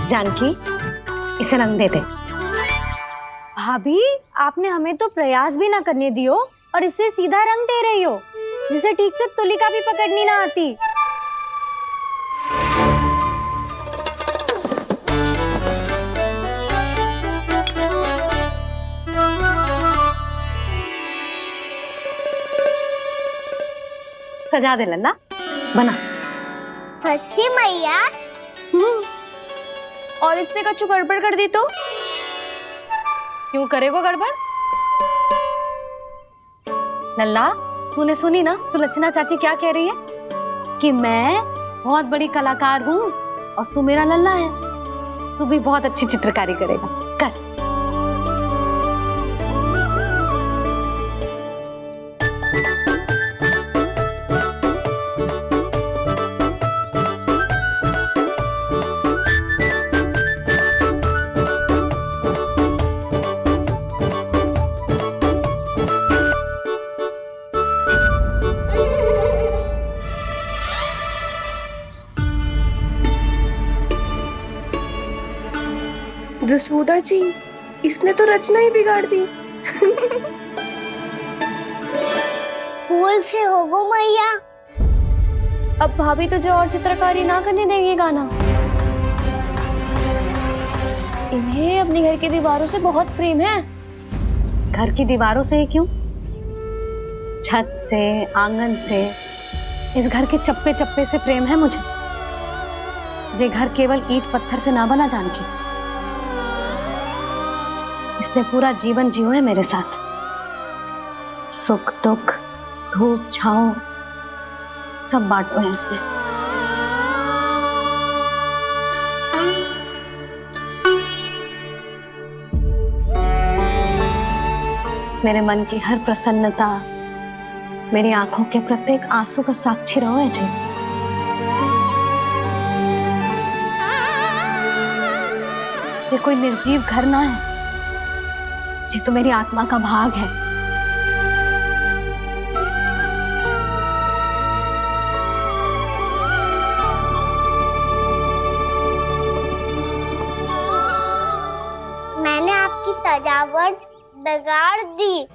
जानकी, इसे रंग दे दे। भाभी, आपने हमें तो प्रयास भी ना करने दियो और इसे सीधा रंग दे रही हो, जिसे ठीक से तुलिका भी पकड़नी ना आती। सजा दे लल्ला, बना। सच्ची मैया? और इसने कछु गड़बड़ कर दी तो? क्यों करेगो गड़बड़? लल्ला, तूने सुनी ना सुलक्षणा चाची क्या कह रही है? कि मैं बहुत बड़ी कलाकार हूँ और तू मेरा लल्ला है। तू भी बहुत अच्छी चित्रकारी करेगा, कर। जसोदा जी, इसने तो रचना ही बिगाड़ दी। फूल से होगो मैया। अब भाभी तुझे और चित्रकारी ना करने देंगी गाना। इन्हें अपने घर की दीवारों से बहुत प्रेम है। घर की दीवारों से ही क्यों? छत से, आंगन से, इस घर के चप्पे चप्पे से प्रेम है मुझे। ये घर केवल ईंट पत्थर से ना बना जानकी। इसने पूरा जीवन जियो है मेरे साथ। सुख दुख, धूप छांव सब बांटो है इसने। मेरे मन की हर प्रसन्नता, मेरी आंखों के प्रत्येक आंसू का साक्षी रहो है जी। ये कोई निर्जीव घर ना है, ये तो मेरी आत्मा का भाग है। मैंने आपकी सजावट बिगाड़ दी,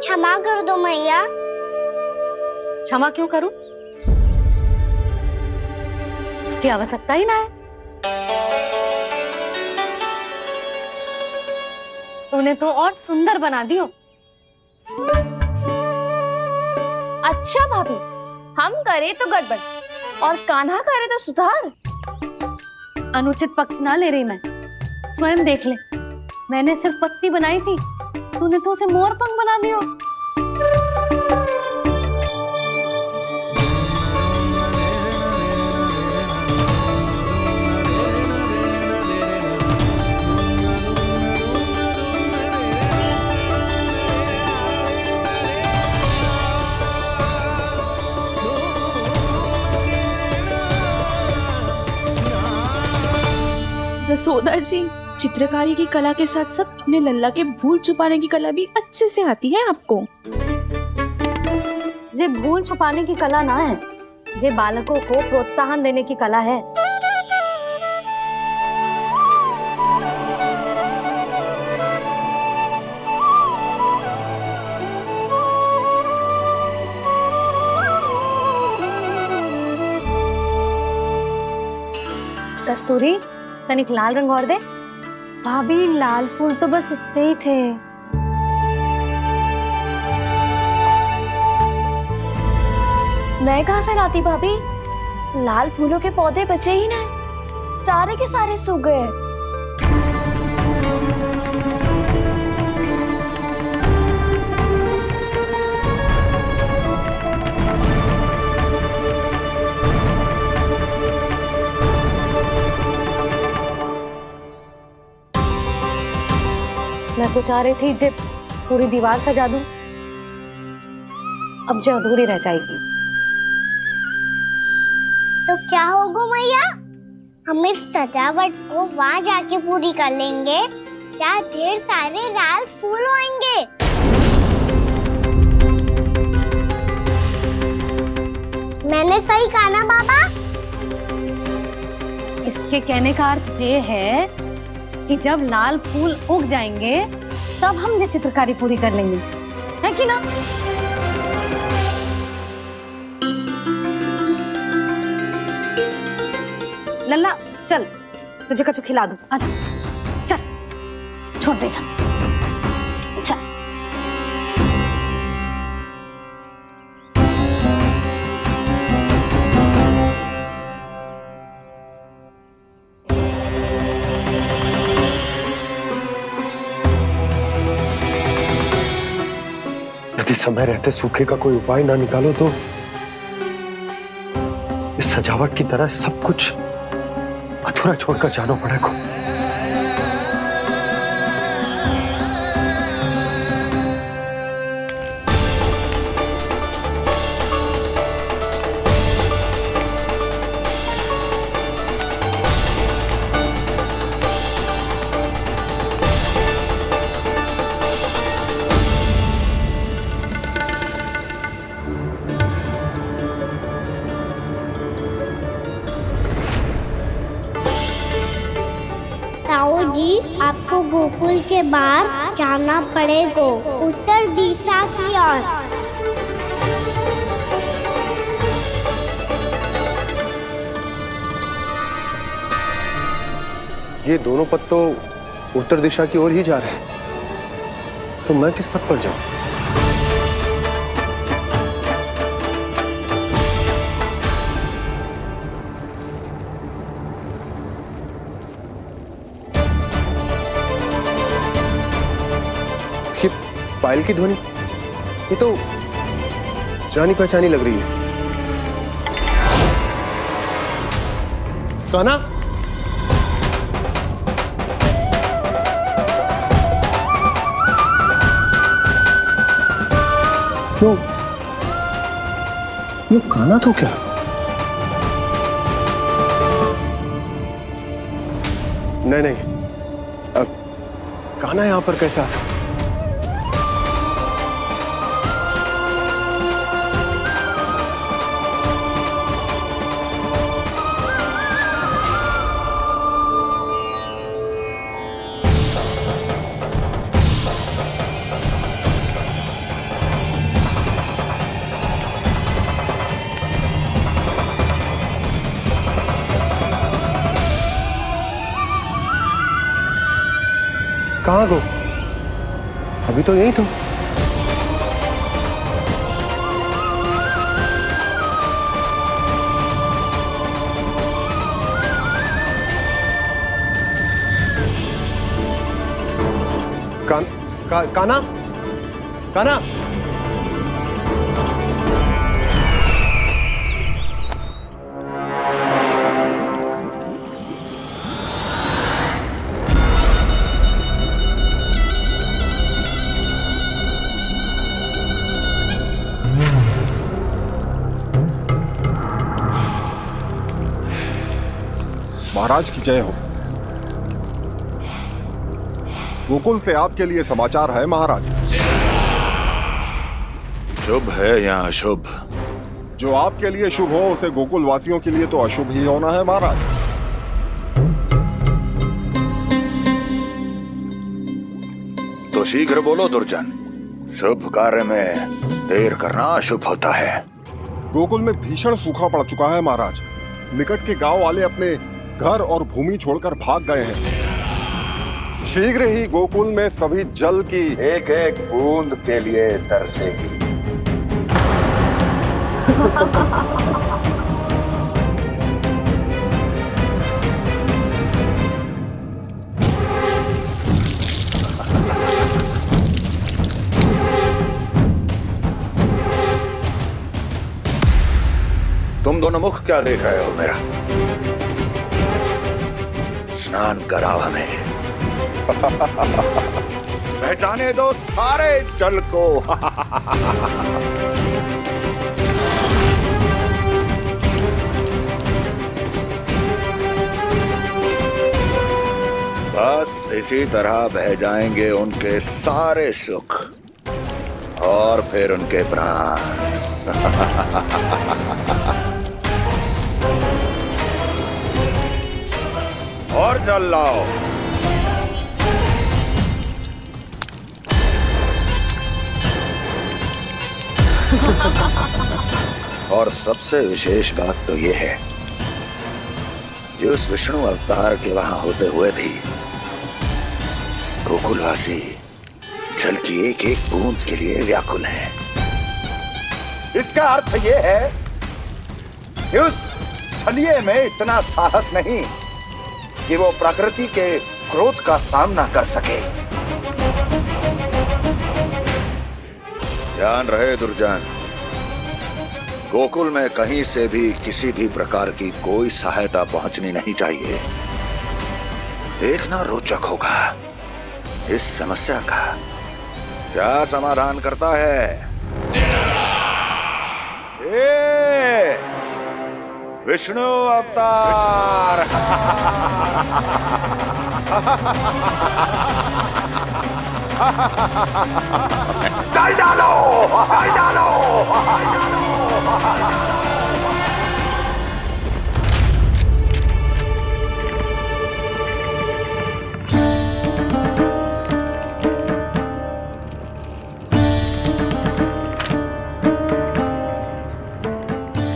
क्षमा कर दो मैया। क्षमा क्यों करूं? इसकी आवश्यकता ही ना है। तूने तो और सुंदर बना दियो। अच्छा भाभी, हम करे तो गड़बड़ और कान्हा करे तो सुधार। अनुचित पक्ष ना ले रही मैं, स्वयं देख ले। मैंने सिर्फ पत्ती बनाई थी, तूने तो उसे मोरपंख बना दियो। जसोदा जी, चित्रकारी की कला के साथ साथ अपने लल्ला के भूल छुपाने की कला भी अच्छे से आती है आपको। ये भूल छुपाने की कला ना है, ये बालकों को प्रोत्साहन देने की कला है। कस्तूरी, तनिक लाल रंग और दे। भाभी, लाल फूल तो बस इतने ही थे। मैं कहाँ से लाती भाभी? लाल फूलों के पौधे बचे ही ना, सारे के सारे सूख गए। मैं तो चाह रही थी जे पूरी दीवार सजा दूं, अब जो अधूरी रह जाएगी। तो क्या होगा मैया? हम इस सजावट को वहाँ जाके पूरी कर लेंगे, जहाँ ढेर सारे लाल फूल होंगे। मैंने सही कहा ना बाबा? इसके कहने का अर्थ ये है कि जब लाल फूल उग जाएंगे तब हम ये चित्रकारी पूरी कर लेंगे, है कि ना? लल्ला चल, तुझे कछु खिला दूं, आजा चल, छोड़ दे चल। यदि समय रहते सूखे का कोई उपाय ना निकालो तो इस सजावट की तरह सब कुछ अधूरा छोड़कर जाना पड़ेगा। ताऊ जी, आपको गोकुल के बाहर जाना पड़ेगा, उत्तर दिशा की ओर। ये दोनों पथ तो उत्तर दिशा की ओर ही जा रहे हैं, तो मैं किस पथ पर जाऊं? ये पायल की ध्वनि, ये तो जानी पहचानी लग रही है। कान्हा, यो कान्हा तो क्या? नहीं, अब कान्हा यहां पर कैसे आ सकता? कहाँ गो? अभी तो यही तो। कान्हा, कान्हा, महाराज की जय हो। गोकुल से आपके लिए समाचार है महाराज। शुभ है या अशुभ? जो आपके लिए शुभ हो उसे गोकुल वासियों के लिए तो अशुभ ही होना है महाराज। तो शीघ्र बोलो दुर्जन, शुभ कार्य में देर करना अशुभ होता है। गोकुल में भीषण सूखा पड़ चुका है महाराज। निकट के गांव वाले अपने घर और भूमि छोड़कर भाग गए हैं। शीघ्र ही गोकुल में सभी जल की एक एक बूंद के लिए तरसेगी। तुम दोनों मुख क्या देख रहे हो मेरा? स्नान कराओ हमें। पहचाने दो सारे जल को। बस इसी तरह बह जाएंगे उनके सारे सुख और फिर उनके प्राण। जल लाओ। और सबसे विशेष बात तो ये है कि उस विष्णु अवतार के वहां होते हुए भी गोकुलवासी जल की एक एक बूंद के लिए व्याकुल है। इसका अर्थ ये है कि उस छलिए में इतना साहस नहीं कि वो प्रकृति के क्रोध का सामना कर सके। ध्यान रहे दुर्जन, गोकुल में कहीं से भी किसी भी प्रकार की कोई सहायता पहुंचनी नहीं चाहिए। देखना रोचक होगा इस समस्या का क्या समाधान करता है। विष्णु अवतार। चल डालो, चल डालो।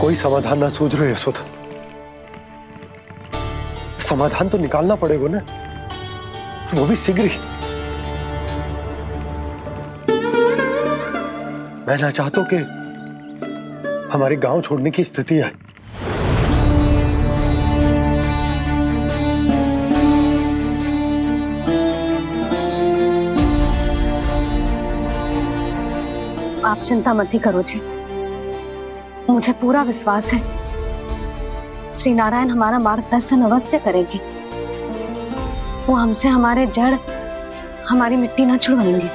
कोई समाधान ना सूझ रहे यशोदा। समाधान तो निकालना पड़ेगा ना, वो भी शीघ्र ही। मैं ना चाहता हूं कि हमारे गांव छोड़ने की स्थिति है। आप चिंता मत ही करो जी, मुझे पूरा विश्वास है श्री नारायण हमारा मार्गदर्शन अवश्य करेंगे। वो हमसे हमारे जड़, हमारी मिट्टी ना छुड़वाएंगे।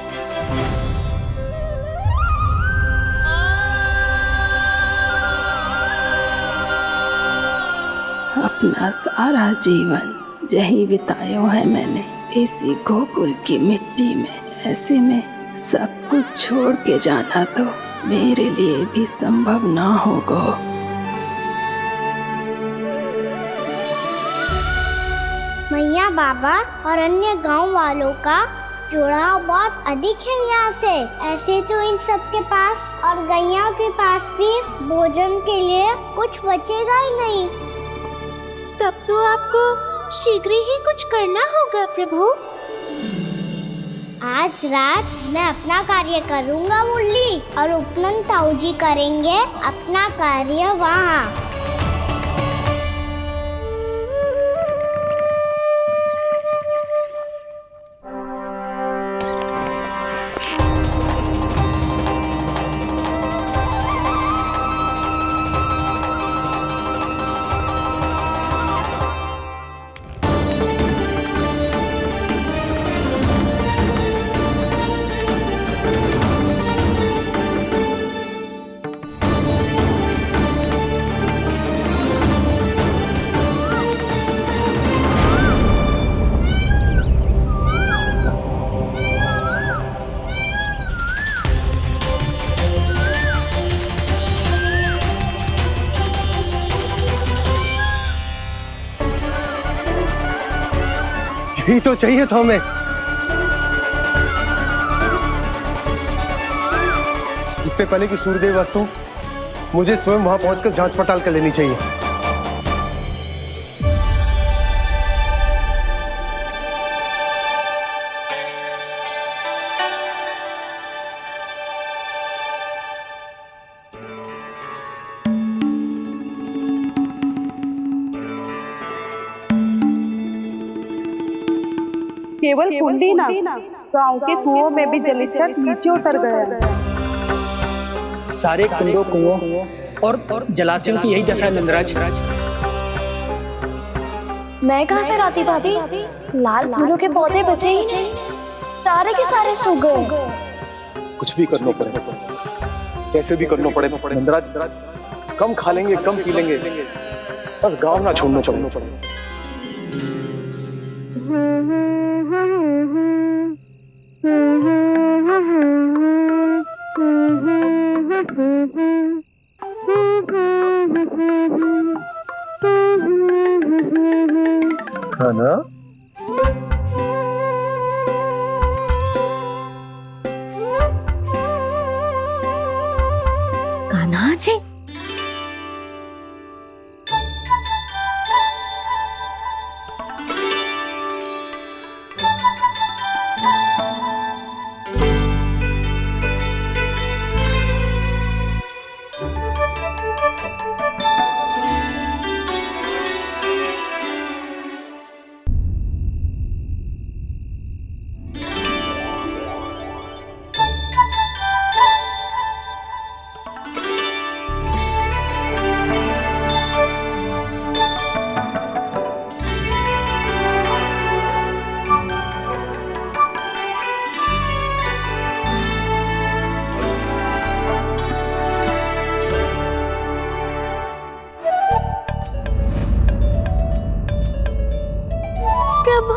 अपना सारा जीवन यही बिताया है मैंने, इसी गोकुल की मिट्टी में। ऐसे में सब कुछ छोड़ के जाना तो मेरे लिए भी संभव ना होगा। मैया, बाबा और अन्य गांव वालों का जुड़ाव बहुत अधिक है यहाँ से। ऐसे तो इन सब के पास और गैया के पास भी भोजन के लिए कुछ बचेगा ही नहीं। तब तो आपको शीघ्र ही कुछ करना होगा प्रभु। आज रात मैं अपना कार्य करूँगा मुरली, और उपनंद ताऊ जी करेंगे अपना कार्य वहाँ। यही तो चाहिए था हमें। इससे पहले कि सूर्यदेव अस्त हो, मुझे स्वयं वहां पहुंचकर जांच पड़ताल कर लेनी चाहिए। केवल कुंडी ना, गांव के कुओं में भी जलस्तर नीचे उतर गया। सारे कुंडों, कुओं और जलाशयों की यही दशा है नंदराज। मैं कहाँ से लाती भाभी? लाल फूलों के पौधे बचे ही नहीं, सारे के सारे सूख गए। कुछ भी करना पड़ेगा, कैसे भी करना पड़ेगा नंदराज। कम खा लेंगे, कम पी लेंगे, बस गांव ना छोड़ना पड़ेगा। है ना? प्रभु।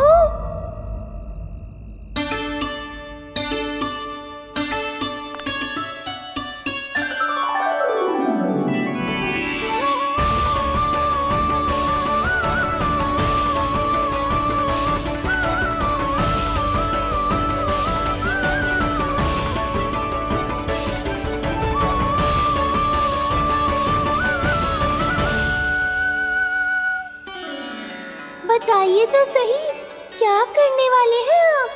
बताइए तो सही, क्या करने वाले हैं आप?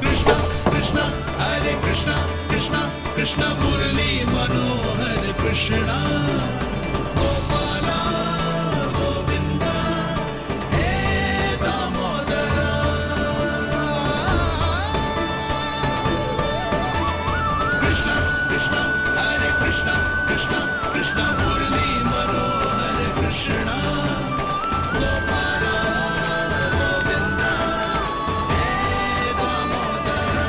कृष्णा कृष्णा हरे कृष्णा कृष्णा कृष्णा मुरली मनोहर कृष्णा गोपाला गोविंदा हे दामोदरा। कृष्णा कृष्णा हरे कृष्णा कृष्णा कृष्णा मुरली मनोहर कृष्णा गोपाला गोविंदा हे दामोदरा।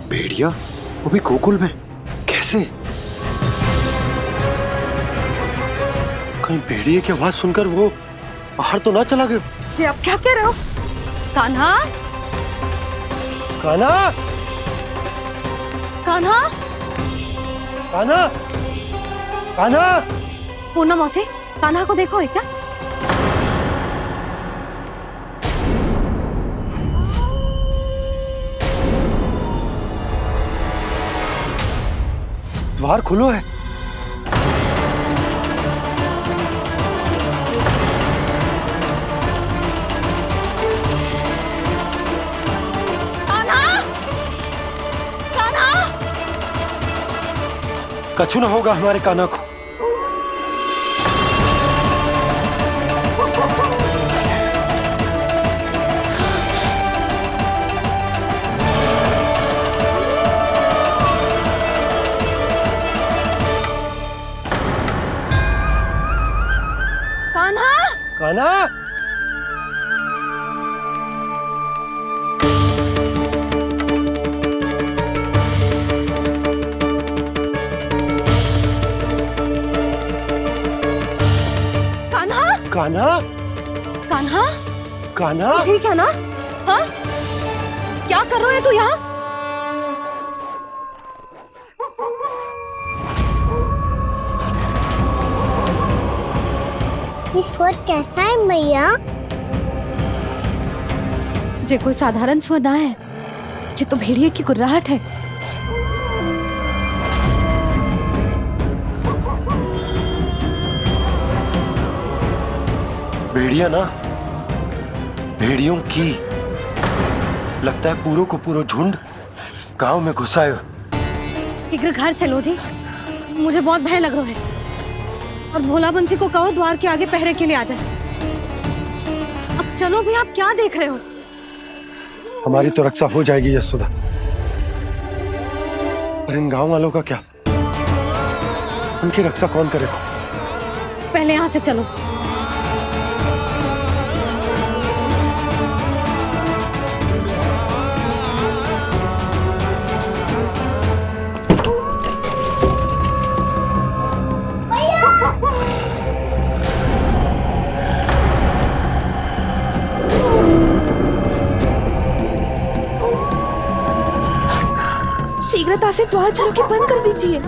भेड़िया वो भी गोकुल में कैसे? कहीं भेड़िए की आवाज सुनकर वो बाहर तो ना चला गया? जी आप क्या कह रहे हो? कान्हा, कान्हा, कान्हा, कान्हा, कान्हा। पूनम मौसी, कान्हा को देखो है क्या? द्वार खुलो है। कान्हा, कान्हा, कछु ना होगा हमारे कान्हा को। कान्हा, कान्हा, कान्हा, कान्हा, कान्हा, कान्हा। ठीक है ना? हाँ? क्या कर रहे हो तू यहाँ? ये स्वर कैसा है मैया? जे कोई साधारण स्वर ना है, जे तो भेड़िए की गुर्राहट है। भेड़िया ना, भेड़ियों की लगता है पूरो को पूरो झुंड गांव में घुसा है। शीघ्र घर चलो जी, मुझे बहुत भय लग रहा है। और भोला बंसी को कहो द्वार के आगे पहरे के लिए आ जाए। अब चलो भी, आप क्या देख रहे हो? हमारी तो रक्षा हो जाएगी यशोदा, पर इन गांव वालों का क्या? उनकी रक्षा कौन करेगा? पहले यहाँ से चलो। शीघ्रता से द्वार झरोखे बंद कर दीजिए।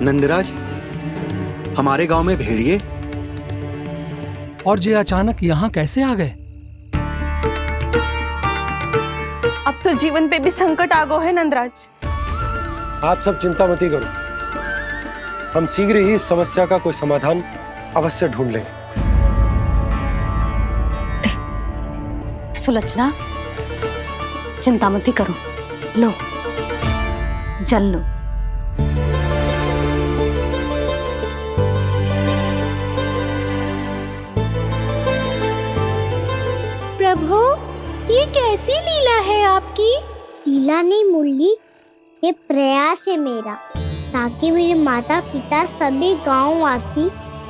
नंदराज, हमारे गांव में भेड़िए और ये अचानक यहाँ कैसे आ गए? अब तो जीवन पे भी संकट आ गो है नंदराज। आप सब चिंता मत करो, हम शीघ्र ही इस समस्या का कोई समाधान अवश्य ढूंढ लेंगे। सुलक्षणा, चिंता मत करो, लो जल लो। प्रभु, ये कैसी लीला है आपकी? लीला नहीं मुरली, ये प्रयास है मेरा, ताकि मेरे माता पिता सभी गांव वासी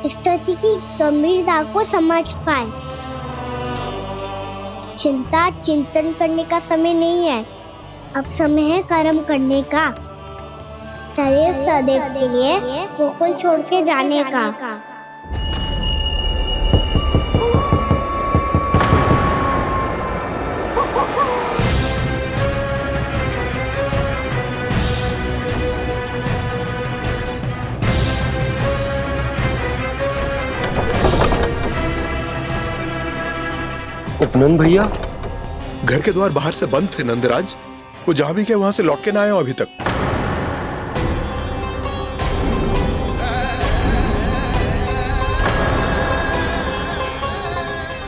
स्थिति की गंभीरता को समझ पाए। चिंता चिंतन करने का समय नहीं है, अब समय है कर्म करने का, सदैव सदैव के लिए गोकुल छोड़ के जाने का। उपनंद भैया, घर के द्वार बाहर से बंद थे नंदराज, वो जहां भी गए वहां से लौट के ना आए हो अभी तक।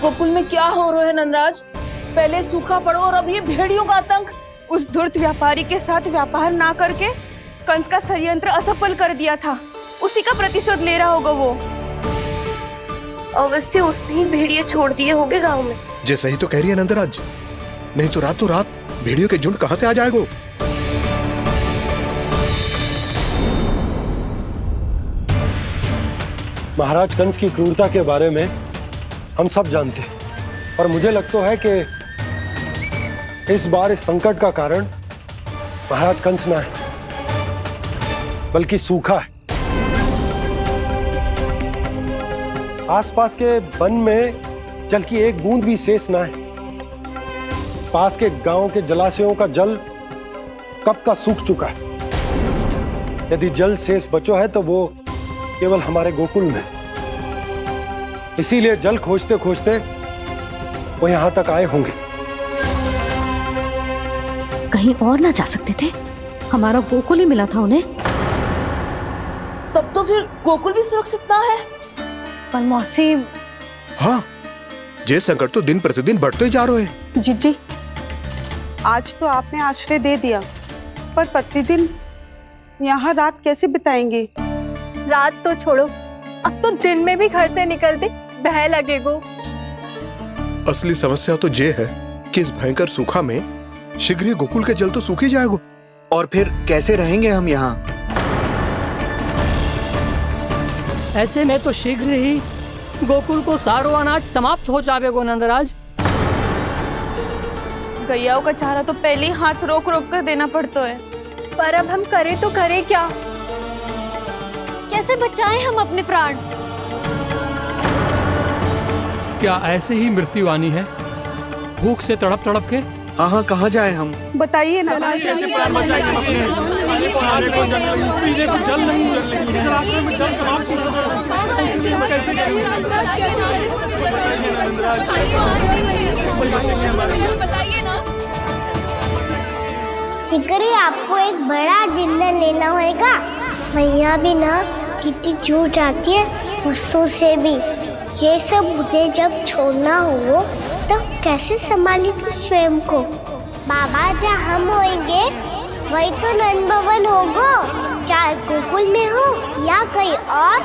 गोकुल में क्या हो रहा है नंदराज? पहले सूखा पड़ो और अब ये भेड़ियों का आतंक। उस धूर्त व्यापारी के साथ व्यापार ना करके कंस का षड्यंत्र असफल कर दिया था, उसी का प्रतिशोध ले रहा होगा वो। अवश्य उसने ही भेड़िए छोड़ दिए होंगे गांव में। जैसे ही तो कह रही है नंदराज, नहीं तो रात भेड़ियों के झुंड कहां से आ जाएगा? महाराज कंस की क्रूरता के बारे में हम सब जानते हैं, और मुझे लगता है कि इस बार इस संकट का कारण महाराज कंस ना है, बल्कि सूखा है। आसपास के वन में जल की एक बूंद भी शेष ना है। पास के गांव के जलाशयों का जल कब का सूख चुका है। यदि जल शेष बचो है तो वो केवल हमारे गोकुल में। इसीलिए जल खोजते खोजते वो यहां तक आए होंगे। कहीं और ना जा सकते थे? हमारा गोकुल ही मिला था उन्हें। तब तो फिर गोकुल भी सुरक्षित ना है। पर मौसी, हाँ, ये संकट तो दिन प्रतिदिन बढ़ते जा रहे हैं। जीजी, आज तो आपने आश्रय दे दिया, पर प्रतिदिन यहाँ रात कैसे बिताएंगे? रात तो छोड़ो, अब तो दिन में भी घर से निकलते भय लगेगो। असली समस्या तो ये है कि इस भयंकर सूखा में शीघ्र ही गोकुल के जल तो सूख ही जाएगा। और फिर कैसे रहेंगे हम यहाँ? ऐसे में तो शीघ्र ही गोकुल को सारो अनाज समाप्त हो जाएगा नंदराज। गैयाओं का चारा तो पहले ही हाथ रोक रोक कर देना पड़ता है। पर अब हम करें तो करें क्या? कैसे बचाएं हम अपने प्राण? क्या ऐसे ही मृत्यु आनी है, भूख से तड़प तड़प के? हाँ हाँ, कहाँ जाए हम? बताइए ना। शीघ्र ही आपको एक बड़ा डिनर लेना होगा। मैया भी ना कितनी जूझ जाती है गुस्सों से भी। ये सब मुझे जब छोड़ना हो तो कैसे संभाली तू स्वयं को? बाबा जहाँ हम होंगे वही तो नंद भवन होगा, चाहे गोकुल में हो या कहीं और।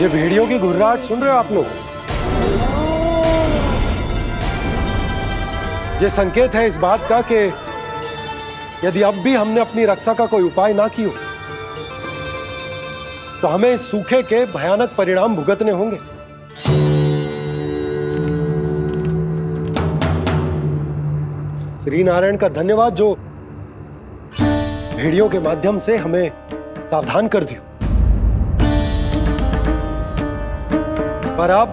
ये भेड़ियों की घुर्राहट सुन रहे हो आप लोग? ये संकेत है इस बात का कि यदि अब भी हमने अपनी रक्षा का कोई उपाय ना किया तो हमें इस सूखे के भयानक परिणाम भुगतने होंगे। श्री नारायण का धन्यवाद जो भेड़ियों के माध्यम से हमें सावधान कर दिया। पर अब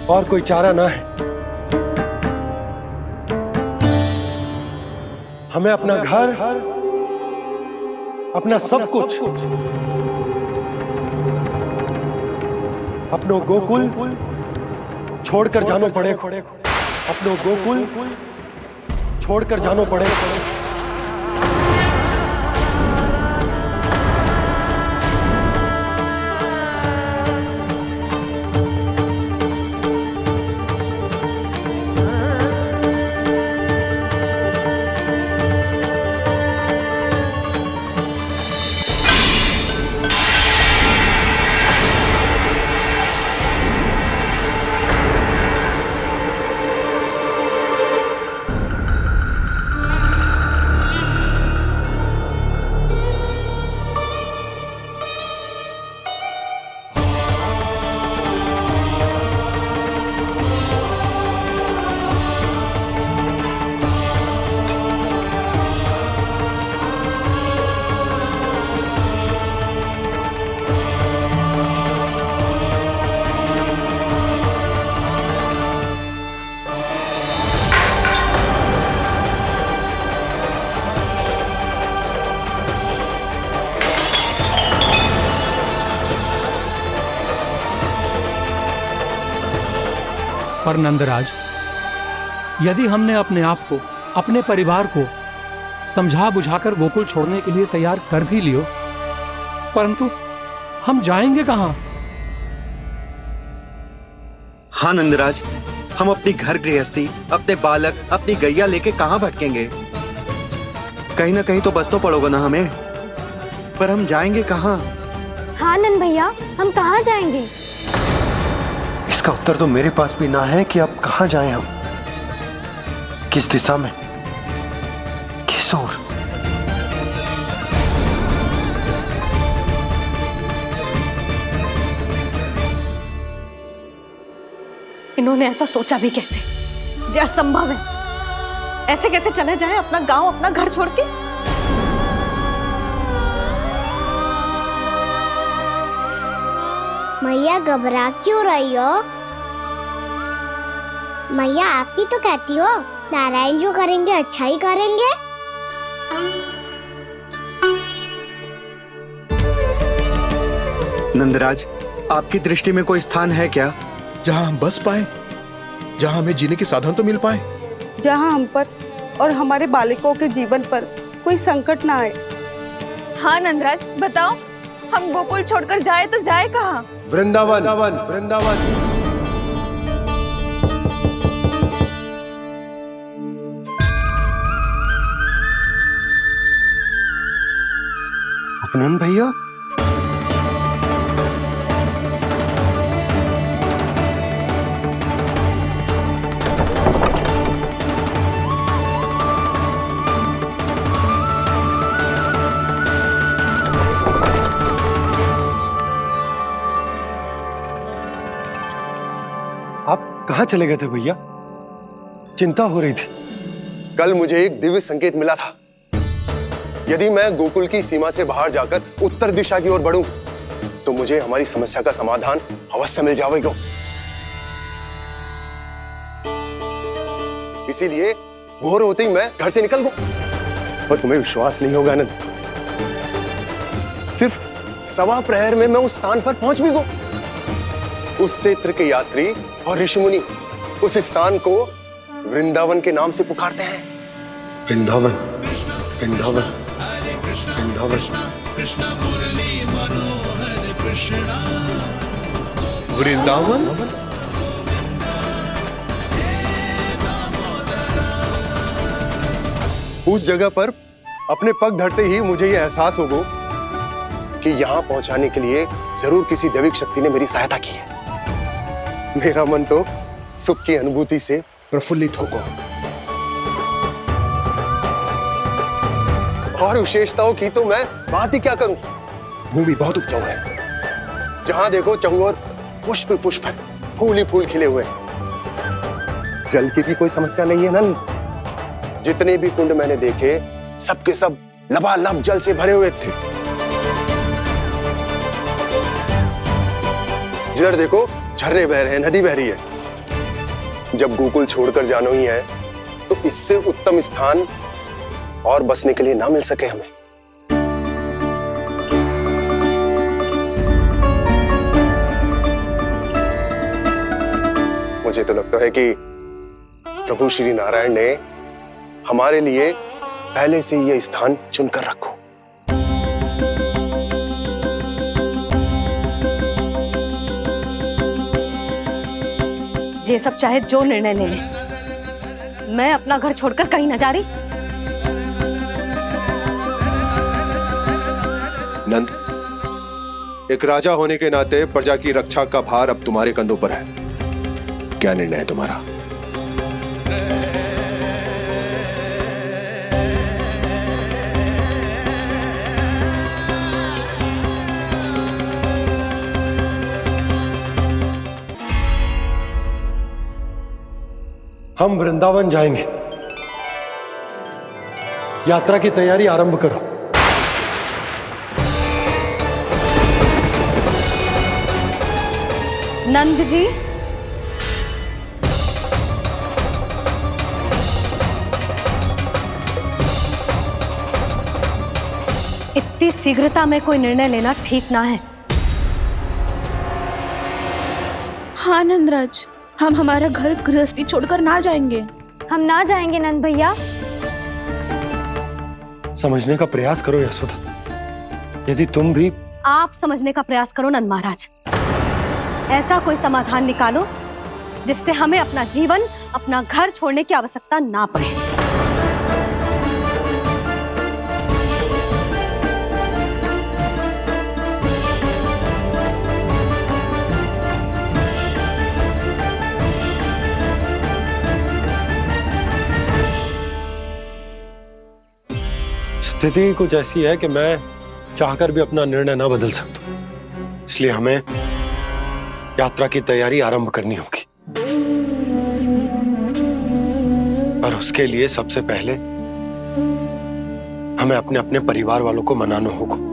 और कोई चारा ना है। हमें अपना घर, अपना सब कुछ, अपनो गोकुल छोड़कर जानो पड़े। अपनो गोकुल छोड़कर जानो पड़े। पर नंदराज, यदि हमने अपने आप को, अपने परिवार को समझा बुझाकर गोकुल छोड़ने के लिए तैयार कर भी लियो, परंतु हम जाएंगे कहां? हाँ नंदराज, हम अपनी घर गृहस्थी, अपने बालक, अपनी गैया लेके कहां भटकेंगे? कहीं ना कहीं तो बस तो पड़ोगे ना हमें। पर हम जाएंगे कहां? हाँ नंद भैया, हम कहाँ जाएंगे? इसका उत्तर तो मेरे पास भी ना है कि अब कहां जाएं हम, किस दिशा में, किस ओर। इन्होंने ऐसा सोचा भी कैसे? जो असंभव है। ऐसे कैसे चले जाएं अपना गांव, अपना घर छोड़ के? मैया घबरा क्यों रही हो? मैया आप ही तो कहती हो नारायण जो करेंगे अच्छा ही करेंगे। नंदराज, आपकी दृष्टि में कोई स्थान है क्या जहां हम बस पाए, जहां हमें जीने के साधन तो मिल पाए, जहाँ हम पर और हमारे बालकों के जीवन पर कोई संकट ना आए? हाँ नंदराज, बताओ, हम गोकुल छोड़कर जाए तो जाए कहाँ? वृंदावन, वृंदावन। नंद भैया, आप कहाँ चले गए थे भैया? चिंता हो रही थी। कल मुझे एक दिव्य संकेत मिला था। यदि मैं गोकुल की सीमा से बाहर जाकर उत्तर दिशा की ओर बढ़ूं, तो मुझे हमारी समस्या का समाधान अवश्य मिल जाएगा। इसीलिए भोर होते ही मैं घर से निकल गया। और तुम्हें विश्वास नहीं होगा आनंद, सिर्फ 1.25 प्रहर में मैं उस स्थान पर पहुंच भी गया। उस क्षेत्र के यात्री और ऋषिमुनि उस स्थान को वृंदावन के नाम से पुकारते हैं। वृंदावन, वृंदावन, वृंदावन। वृंदावन? उस जगह पर अपने पग धरते ही मुझे यह एहसास होगा कि यहां पहुंचाने के लिए जरूर किसी दैविक शक्ति ने मेरी सहायता की है। मेरा मन तो सुख की अनुभूति से प्रफुल्लित होगा। और विशेषताओं की तो मैं बात ही क्या करूं। भूमि बहुत उपजाऊ है, जहां देखो चहुओर पुष्प पुष्प है, फूल ही फूल खिले हुए हैं। जल की भी कोई समस्या नहीं है नंद। जितने भी कुंड मैंने देखे, सबके सब लबालब जल से भरे हुए थे। जिधर देखो झरने बह रहे हैं, नदी बह रही है। जब गोकुल छोड़कर जाना ही है, तो इससे उत्तम स्थान और बसने के लिए ना मिल सके हमें। मुझे तो लगता है कि प्रभु श्री नारायण ने हमारे लिए पहले से यह स्थान चुनकर रखो। ये सब चाहे जो निर्णय ले ले, मैं अपना घर छोड़कर कहीं न जा रही। नंद, एक राजा होने के नाते प्रजा की रक्षा का भार अब तुम्हारे कंधों पर है। क्या निर्णय है तुम्हारा? हम वृंदावन जाएंगे। यात्रा की तैयारी आरंभ करो। नंद जी, इतनी शीघ्रता में कोई निर्णय लेना ठीक ना है। हाँ नंदराज, हम हमारा घर गृहस्थी छोड़कर ना जाएंगे। हम ना जाएंगे नंद भैया। समझने का प्रयास करो यशोदा। यदि तुम भी आप समझने का प्रयास करो नंद महाराज। ऐसा कोई समाधान निकालो जिससे हमें अपना जीवन, अपना घर छोड़ने की आवश्यकता ना पड़े। स्थिति कुछ ऐसी है कि मैं चाहकर भी अपना निर्णय ना बदल सकता, इसलिए हमें यात्रा की तैयारी आरंभ करनी होगी। और उसके लिए सबसे पहले हमें अपने अपने परिवार वालों को मनाना होगा।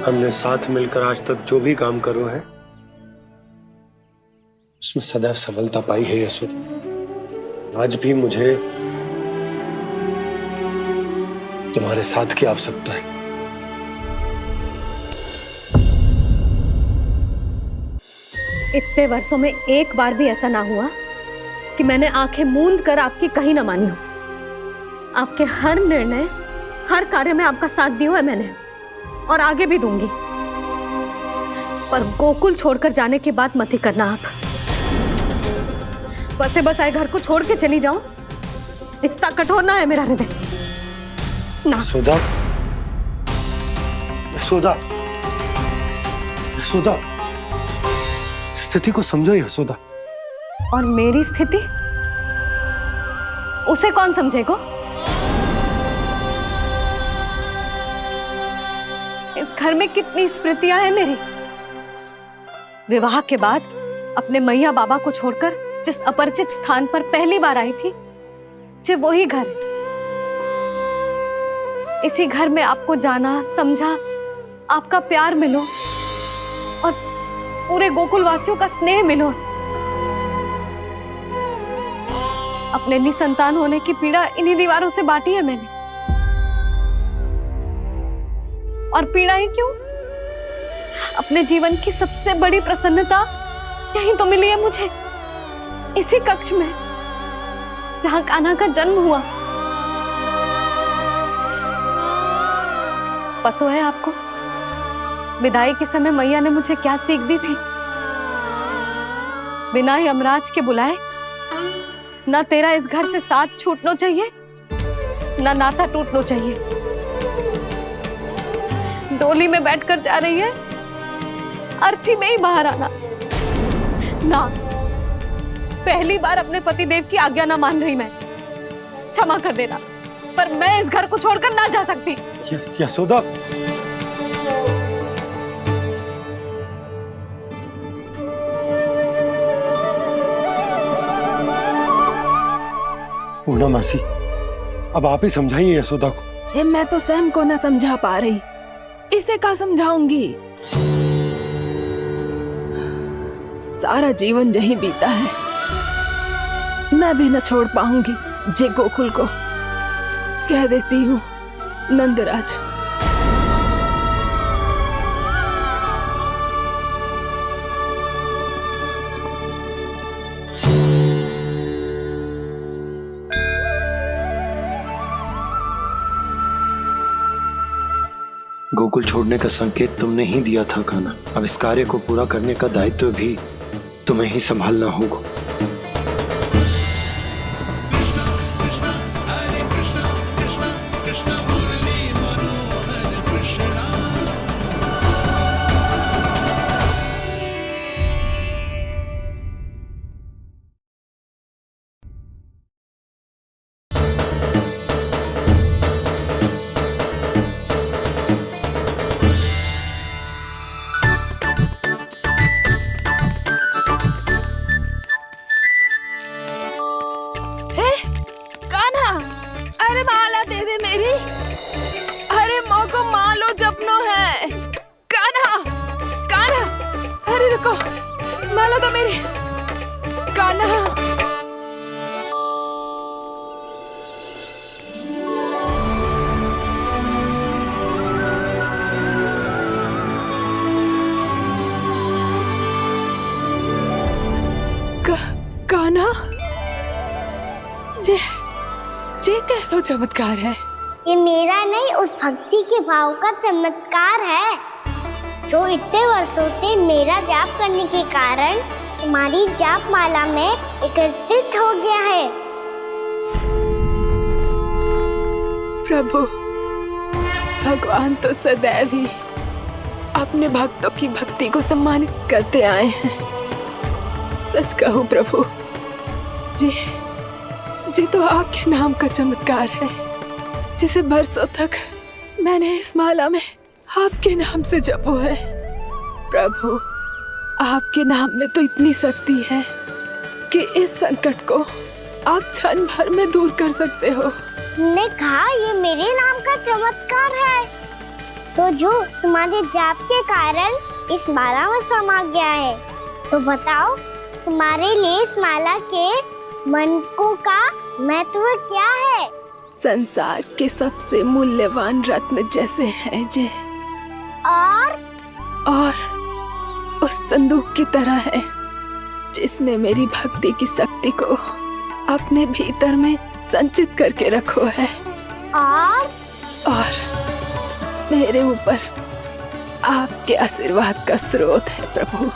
हमने साथ मिलकर आज तक जो भी काम करो है उसमें सदैव सफलता पाई है यशोदा। आज भी मुझे तुम्हारे साथ की आवश्यकता है। इतने वर्षों में एक बार भी ऐसा ना हुआ कि मैंने आंखें मूंद कर आपकी कहीं ना मानी हो। आपके हर निर्णय, हर कार्य में आपका साथ दिया है मैंने, और आगे भी दूंगी। पर गोकुल छोड़कर जाने की बात मत ही करना आप। बसे बसाए घर को छोड़ के चली जाऊं, इतना कठोर ना है मेरा हृदय ना। यशोदा, यशोदा, यशोदा, स्थिति को समझो यशोदा। और मेरी स्थिति उसे कौन समझेगा? इस घर में कितनी स्मृतियां हैं मेरी। विवाह के बाद अपने मैया बाबा को छोड़कर जिस अपरिचित स्थान पर पहली बार आई थी, जो वही घर है। इसी घर में आपको जाना, समझा, आपका प्यार मिलो और पूरे गोकुल वासियों का स्नेह मिलो। अपने निसंतान होने की पीड़ा इन्हीं दीवारों से बांटी है मैंने। और पीड़ा ही क्यों? अपने जीवन की सबसे बड़ी प्रसन्नता यही तो मिली है मुझे, इसी कक्ष में जहां कान्हा का जन्म हुआ। पता है आपको विदाई के समय मैया ने मुझे क्या सीख दी थी? बिना यमराज के बुलाए ना तेरा इस घर से साथ छूटना चाहिए, ना नाता टूटना चाहिए। डोली में बैठकर जा रही है, अर्थी में ही बाहर आना ना। पहली बार अपने पतिदेव की आज्ञा ना मान रही मैं, क्षमा कर देना, पर मैं इस घर को छोड़कर ना जा सकती। यशोदा, पूर्णा मासी, अब आप ही समझाइए यशोदा को। मैं तो स्वयं को न समझा पा रही, इसे क्या समझाऊंगी? सारा जीवन यही बीता है, मैं भी न छोड़ पाऊंगी। जे गोकुल को कह देती हूँ नंदराज। गोकुल छोड़ने का संकेत तुमने ही दिया था कान्हा। अब इस कार्य को पूरा करने का दायित्व भी तुम्हें ही संभालना होगा। अरे माला दे दे मेरी, अरे माँ को मालो जपनो है। कान्हा, कान्हा, अरे रुको, माला तो मेरी। कान्हा, कान्हा, ये कैसा चमत्कार है? ये मेरा नहीं, उस भक्ति के भाव का चमत्कार है जो इतने वर्षों से मेरा जाप करने के कारण तुम्हारी जाप माला में एकत्रित हो गया है। प्रभु, भगवान तो सदैव ही अपने भक्तों की भक्ति को सम्मानित करते आए हैं। सच कहूं प्रभु, जी तो आपके नाम का चमत्कार है, जिसे बरसों तक मैंने इस माला में आपके नाम से जपो है। प्रभु, आपके नाम में तो इतनी शक्ति है कि इस संकट को आप क्षण भर में दूर कर सकते हो। तुमने कहा ये मेरे नाम का चमत्कार है, तो जो तुम्हारे जाप के कारण इस माला में समा गया है। तो बताओ तुम्हारे लिए इस माला के मनकों का महत्व क्या है? संसार के सबसे मूल्यवान रत्न जैसे हैं ये, और उस संदूक की तरह है जिसने मेरी भक्ति की शक्ति को अपने भीतर में संचित करके रखो है, और मेरे ऊपर आपके आशीर्वाद का स्रोत है प्रभु।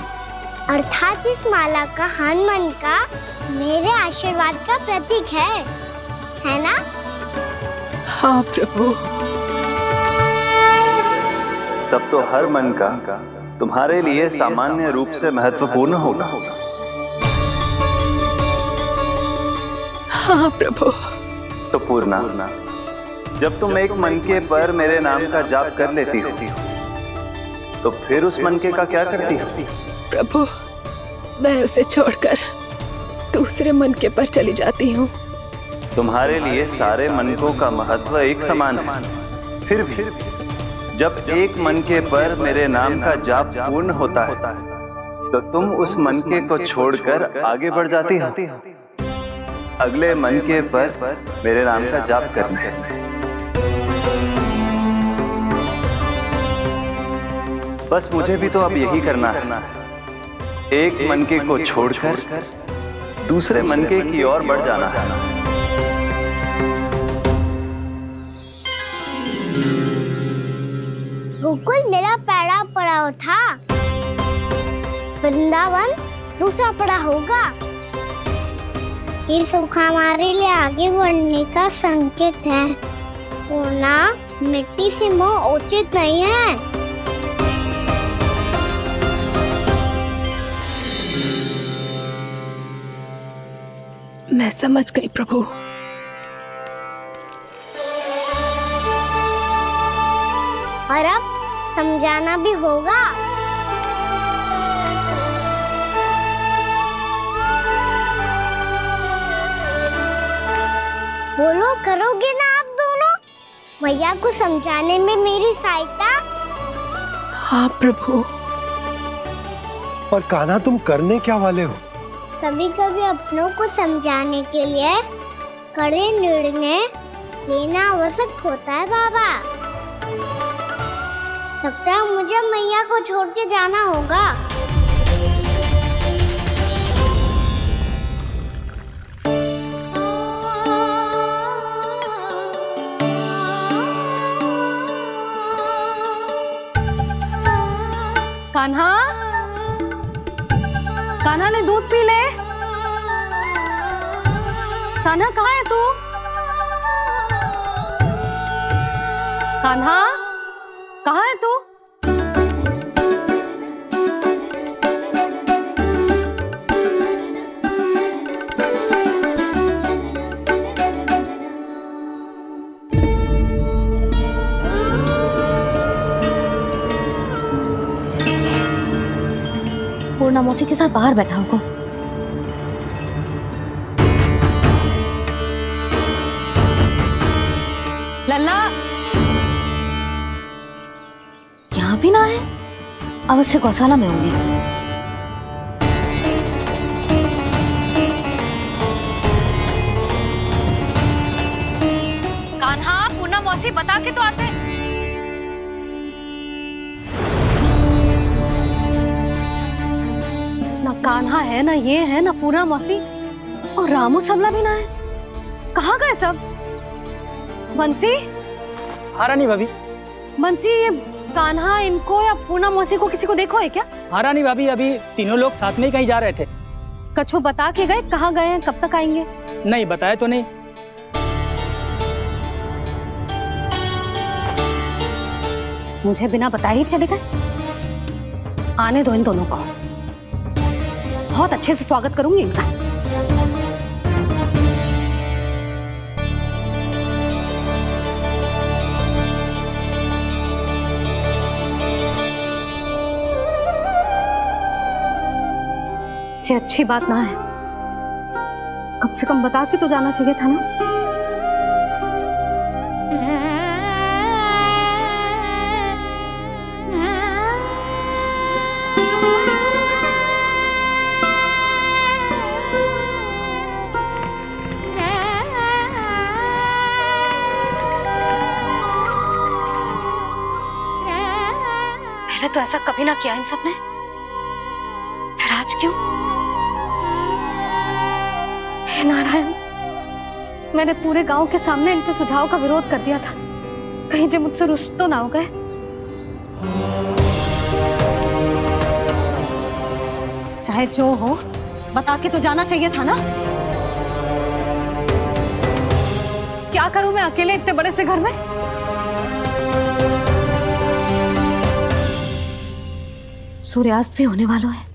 अर्थात इस माला का हनुमान का मेरे आशीर्वाद का प्रतीक है ना? हाँ प्रभु। तब तो हर मन का तुम्हारे लिए सामान्य रूप से महत्वपूर्ण होगा। हाँ प्रभु। तो पूर्णा, जब तुम एक मनके पर मेरे नाम का जाप कर लेती हो, तो फिर उस मनके का क्या करती हो? प्रभु, मैं उसे छोड़कर दूसरे मनके पर चली जाती हूँ। तुम्हारे लिए सारे मनकों का महत्व एक समान है। फिर भी जब एक मनके पर मेरे नाम का जाप पूर्ण होता है, तो तुम उस मनके को छोड़कर आगे बढ़ जाती हो अगले मनके पर मेरे नाम का जाप करने। बस मुझे भी तो अब यही करना है, एक मनके को छोड़कर दूसरे मनके की ओर बढ़ जाना है। गोकुल मेरा पहला पड़ाव था, वृंदावन दूसरा पड़ाव होगा। ये सुख हमारे लिए आगे बढ़ने का संकेत है। पूर्णा, मिट्टी से मोह उचित नहीं है। मैं समझ गई प्रभु। और अब समझाना भी होगा। बोलो, करोगे ना आप दोनों? भैया को समझाने में मेरी सहायता? हाँ प्रभु। और कान्हा, तुम करने क्या वाले हो? कभी कभी अपनों को समझाने के लिए कड़े निर्णय लेना आवश्यक होता है बाबा। लगता है मुझे मैया को छोड़ के जाना होगा। कान्हा, कान्हा ने दूध पी ले। कान्हा कहाँ है तू? कान्हा, कहाँ है तू? पूर्णा मौसी के साथ बाहर बैठा होगा। लल्ला, यहाँ भी ना है। अवश्य गौशाला में होंगे। कान्हा, पूर्णा मौसी बता के तो आते। ना कान्हा है, ना ये है, ना पूर्णा मौसी, और रामू सबला भी ना है। कहाँ गए सब? बंसी? हाँ रानी भाभी। बंसी, ये कान्हा इनको या पूर्णा मौसी को किसी को देखो है क्या? हाँ रानी भाभी, अभी तीनों लोग साथ में ही कहीं जा रहे थे। कछु बता के गए कहाँ गए हैं, कब तक आएंगे? नहीं बताया तो नहीं। मुझे बिना बताए ही चले गए। आने दो इन दोनों को, बहुत अच्छे से स्वागत करूंगी इनका। ये अच्छी बात ना है, कम से कम बता के तो जाना चाहिए था ना। पहले तो ऐसा कभी ना किया इन सब ने, फिर आज क्यों? हे नारायण, मैंने पूरे गांव के सामने इनके सुझाव का विरोध कर दिया था, कहीं जो मुझसे रुष्ट तो ना हो गए। चाहे जो हो, बता के तो जाना चाहिए था ना। क्या करूं मैं अकेले इतने बड़े से घर में? सूर्यास्त भी होने वाला है,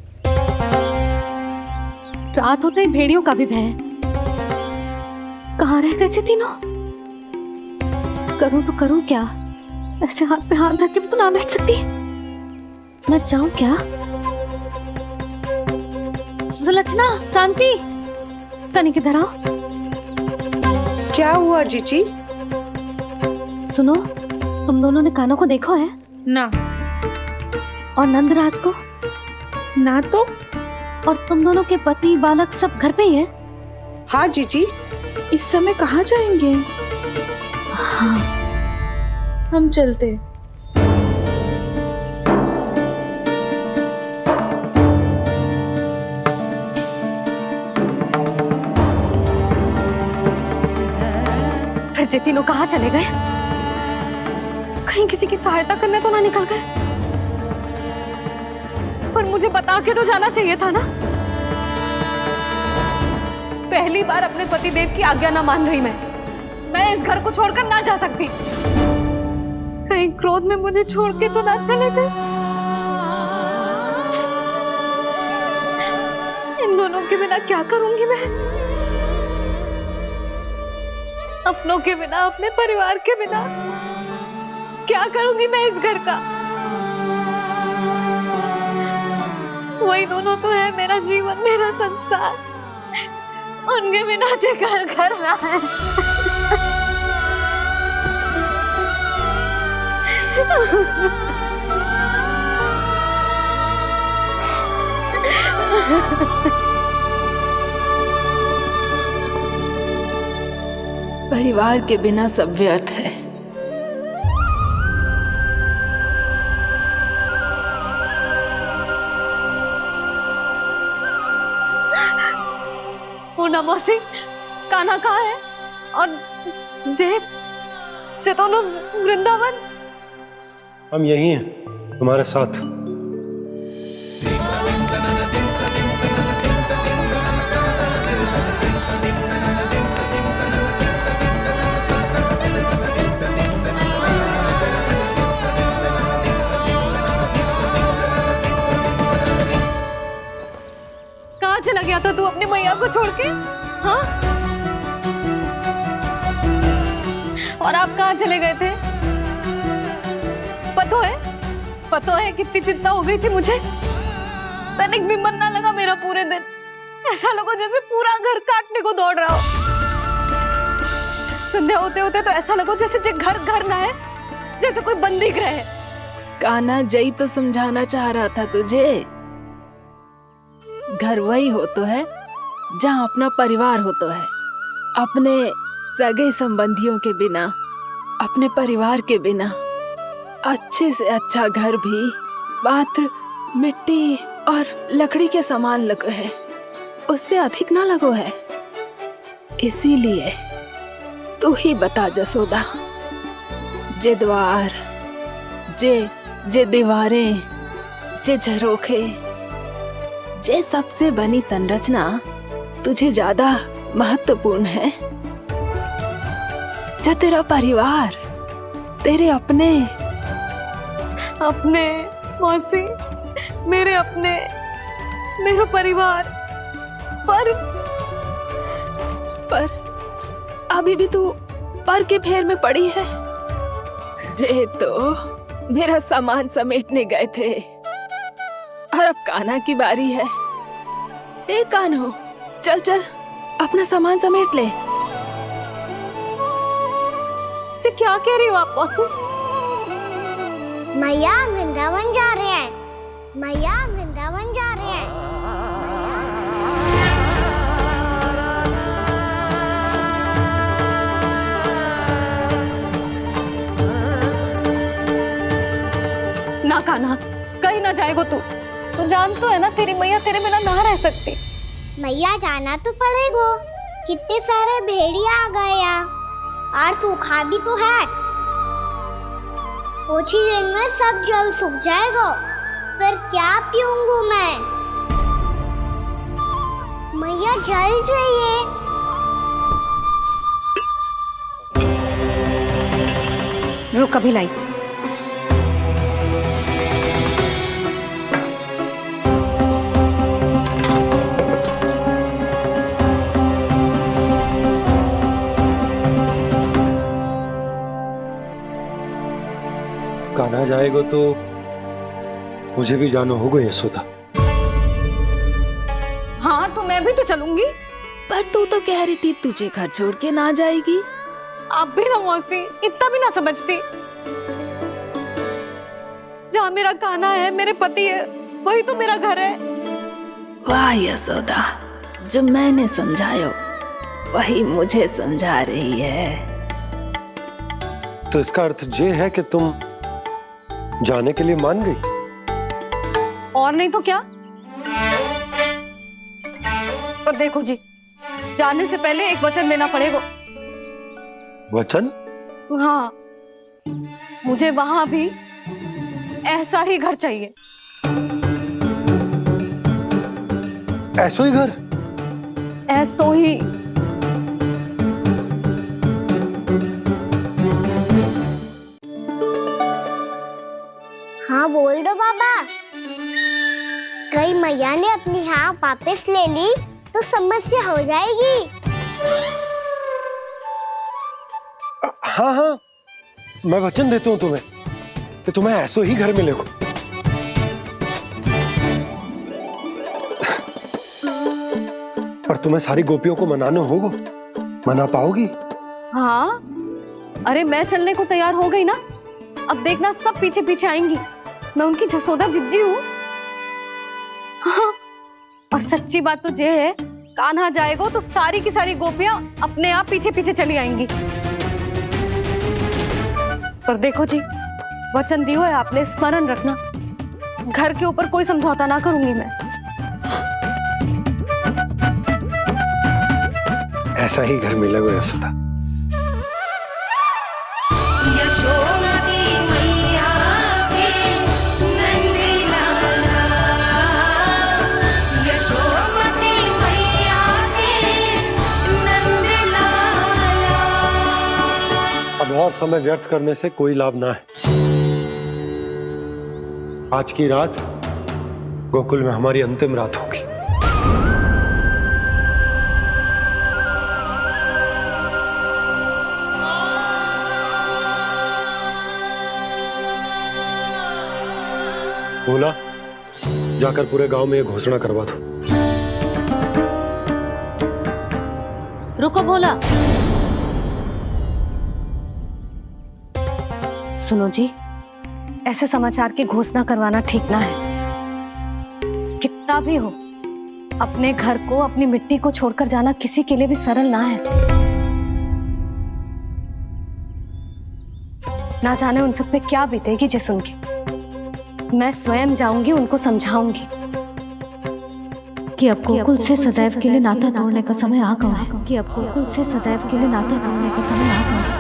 रात होते ही भेड़ियों का भी भय है। कहाँ रह गए तीनों? करूं तो करूं क्या? ऐसे हाथ पे हाथ धर के भी तो ना बैठ सकती। मैं जाऊं क्या? सुलक्षणा, शांति, तनिक इधर आओ। क्या हुआ जीजी? सुनो, तुम दोनों ने कान्हा को देखो है? ना। और नंदराज को? ना तो। और तुम दोनों के पति बालक सब घर पे ही है? हाँ जीजी, इस समय कहाँ जाएंगे? हाँ। हम चलते। फिर ये तीनों कहाँ चले गए? कहीं किसी की सहायता करने तो ना निकल गए? पर मुझे बता के तो जाना चाहिए था ना। पहली बार अपने पतिदेव की आज्ञा ना मान रही मैं इस घर को छोड़कर ना जा सकती। कहीं क्रोध में मुझे छोड़ के तो ना चले गए। इन दोनों के बिना क्या करूंगी मैं? अपनों के बिना, अपने परिवार के बिना क्या करूंगी मैं इस घर का? वही दोनों तो है मेरा जीवन, मेरा संसार। उनके बिना जे घर घर रहा है। परिवार के बिना सब व्यर्थ है। पूर्णा मौसी, कान्हा कहाँ है? और जे दोनों वृंदावन? हम यही हैं, तुम्हारे साथ। कहाँ चला गया था तू अपनी मैया को छोड़ के? हाँ? और आप कहाँ चले गए थे? पता है कितनी चिंता हो गई थी मुझे। तनिक भी मन ना लगा मेरा पूरे दिन। ऐसा लगा जैसे पूरा घर काटने को दौड़ रहा हो। संध्या होते होते तो ऐसा लगा जैसे घर घर ना है, जैसे कोई बंदी गृह है। कान्हा जई तो समझाना चाह रहा था तुझे। घर वही हो तो है जहाँ अपना परिवार हो तो है। अपने सगे संबंधियों के बिना, अपने परिवार के बिना अच्छे से अच्छा घर भी मात्र मिट्टी और लकड़ी के समान लगो है, उससे अधिक ना लगो है। इसीलिए तू ही बता जसोदा, जे द्वार, जे दीवारें, जे झरोखे, जे सबसे बनी संरचना तुझे ज्यादा महत्वपूर्ण है? जा तेरा परिवार, तेरे अपने मौसी, मेरा परिवार। पर अभी भी तू पर के फेर में पड़ी है। जे तो मेरा सामान समेटने गए थे और अब कान्हा की बारी है। हे कान्हो, चल चल अपना सामान समेट ले। जी क्या कह रही हो आप मौसी? मैया वृंदावन जा रहे हैं। मैया वृंदावन जा रहे हैं। ना कान्हा, कहीं ना जाएगो तू जान तो है ना तेरी मैया तेरे बिना ना रह सकती। मैया जाना तो पड़ेगा, कितने सारे भेड़िया आ गए यहाँ और सूखा भी तो है। कुछ ही दिन में सब जल सूख जाएगा, फिर क्या पीऊंगा मैं? मैया जल चाहिए। रुक अभी लाई। कान्हा जाएगा तो मुझे भी जाना होगा यशोदा। हाँ तो मैं भी तो चलूंगी। पर तू तो कह रही थी तुझे घर छोड़ के ना जाएगी। आप भी ना मौसी, इतना भी ना समझती। जहाँ मेरा कान्हा है, मेरे पति है, वही तो मेरा घर है। वाह यशोदा, जो मैंने समझायो वही मुझे समझा रही है। तो इसका अर्थ ये है कि तुम जाने के लिए मान गई? और नहीं तो क्या। पर देखो जी, जाने से पहले एक वचन देना पड़ेगा। वचन? हाँ, मुझे वहां भी ऐसा ही घर चाहिए। ऐसो ही घर? ऐसो ही। हाँ बोल दो बाबा। कहीं मैया ने अपनी हाँ वापस ले ली तो समस्या हो जाएगी। हाँ हाँ, मैं वचन देता हूँ तुम्हें कि तुम्हें ऐसो ही घर मिलेगा। पर तुम्हें सारी गोपियों को मनाना होगा। मना पाओगी? हाँ, अरे मैं चलने को तैयार हो गई ना। अब देखना सब पीछे पीछे आएंगी। मैं उनकी जसोदा जिज्जी हूँ। हाँ, और सच्ची बात तो ये है, कान्हा जाएगा तो सारी की सारी गोपियां अपने आप पीछे पीछे चली आएंगी। पर देखो जी, वचन दियो है आपने, स्मरण रखना। घर के ऊपर कोई समझौता ना करूंगी मैं। ऐसा ही घर मिलेगा यशोदा। अब और समय व्यर्थ करने से कोई लाभ ना है। आज की रात गोकुल में हमारी अंतिम रात होगी। बोला, जाकर पूरे गांव में ये घोषणा करवा दो। रुको भोला। सुनो जी, ऐसे समाचार की घोषणा करवाना ठीक ना है। कितना भी हो, अपने घर को, अपनी मिट्टी को छोड़कर जाना किसी के लिए भी सरल ना है। ना जाने उन सब पे क्या बीतेगी जे सुन के। मैं स्वयं जाऊंगी, उनको समझाऊंगी कि अब गोकुल से सदैव के लिए नाता तोड़ने का समय आ गया है। कि अब गोकुल से सदैव के लिए नाता तोड़ने का समय आ गया है।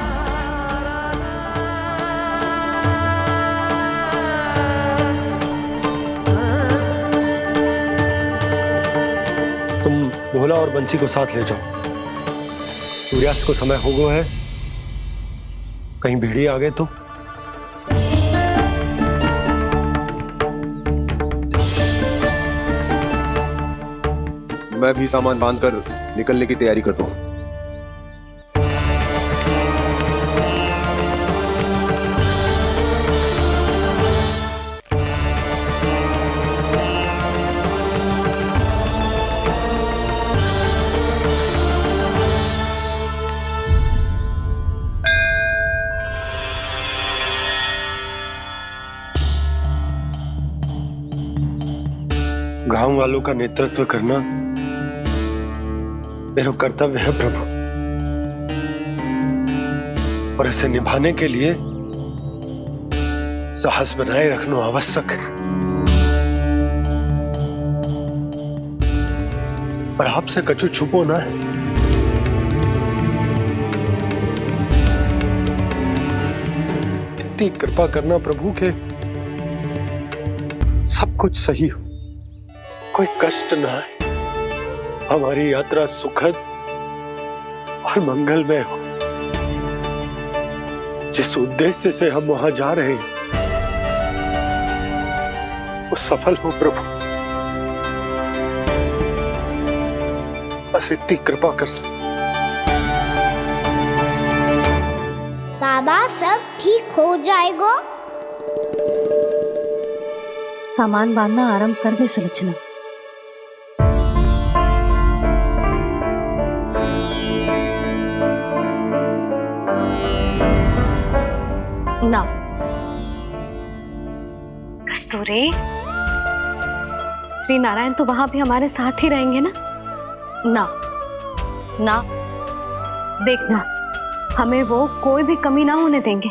तुम भोला और बंसी को साथ ले जाओ। सूर्यास्त को समय हो गया है, कहीं भेड़िए आ गए तो। मैं भी सामान बांधकर निकलने की तैयारी करता हूँ। गांव वालों का नेतृत्व करना मेरा कर्तव्य है प्रभु, और इसे निभाने के लिए साहस बनाए रखना आवश्यक है। पर आपसे कछु छुपो ना है। इतनी कृपा करना प्रभु के सब कुछ सही हो, कोई कष्ट ना है, हमारी यात्रा सुखद और मंगलमय हो। जिस उद्देश्य से हम वहां जा रहे हैं वो सफल हो प्रभु, बस इतनी कृपा कर। बाबा सब ठीक हो जाएगा। सामान बांधना आरंभ कर दे सुलोचना। ना कस्तूरी, श्री नारायण तो वहां भी हमारे साथ ही रहेंगे ना? ना ना, देखना हमें वो कोई भी कमी ना होने देंगे।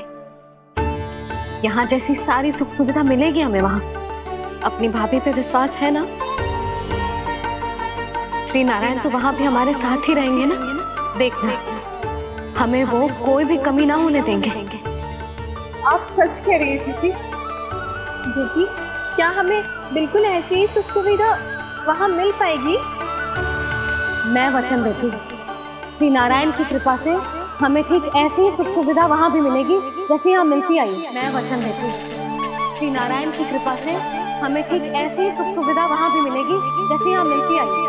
यहाँ जैसी सारी सुख सुविधा मिलेगी हमें वहां। अपनी भाभी पे विश्वास है ना? श्री नारायण तो वहां भी हमारे साथ ही रहेंगे ना? देखना हमें वो कोई भी कमी ना होने देंगे। आप सच कह रही है दीदी। जीजी, क्या हमें बिल्कुल ऐसी ही सुख सुविधा वहाँ मिल पाएगी? मैं वचन देती हूँ, श्री नारायण की कृपा से हमें ठीक ऐसी ही सुख सुविधा वहाँ भी मिलेगी जैसी यहाँ मिलती आई। मैं वचन देती हूँ, श्री नारायण की कृपा से हमें ठीक ऐसी ही सुख सुविधा वहाँ भी मिलेगी जैसी यहाँ मिलती आई।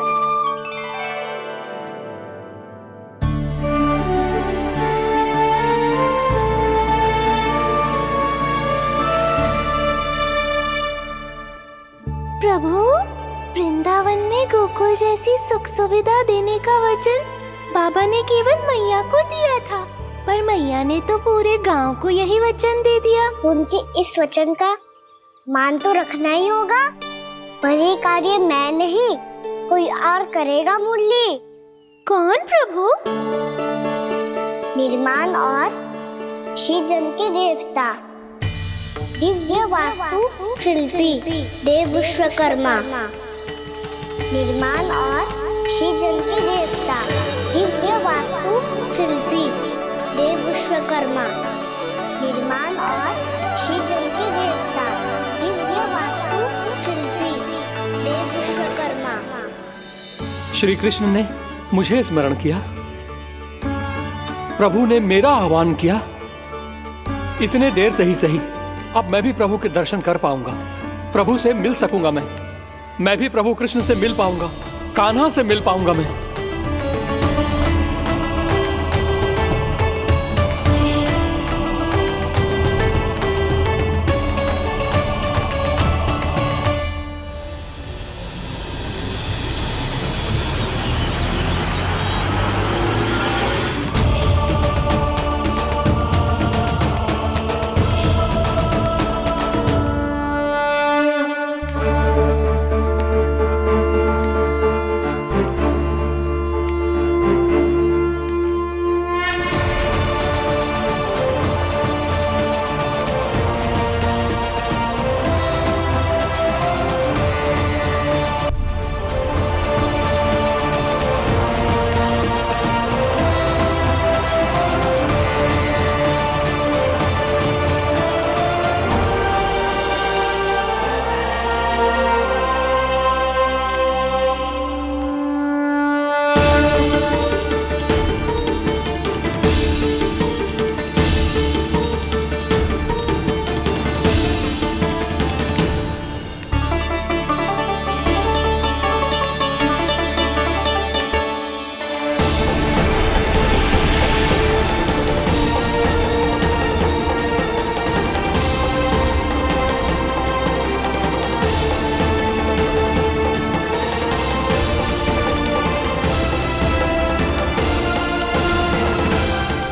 प्रभु, वृंदावन में गोकुल जैसी सुख सुविधा देने का वचन बाबा ने केवल मैया को दिया था, पर मैया ने तो पूरे गांव को यही वचन दे दिया। उनके इस वचन का मान तो रखना ही होगा, पर ये कार्य मैं नहीं कोई और करेगा। मुरली कौन प्रभु? निर्माण और सृजन के देवता, दिव्य वास्तु शिल्पी देव विश्वकर्मा। निर्माण और सृजन के देवता, दिव्य वास्तु शिल्पी देव विश्वकर्मा। निर्माण और सृजन के देवता, दिव्य वास्तु शिल्पी देव विश्वकर्मा। श्री कृष्ण ने मुझे स्मरण किया, प्रभु ने मेरा आह्वान किया। इतने देर से ही सही, अब मैं भी प्रभु के दर्शन कर पाऊंगा, प्रभु से मिल सकूंगा। मैं भी प्रभु कृष्ण से मिल पाऊंगा, कान्हा से मिल पाऊंगा मैं।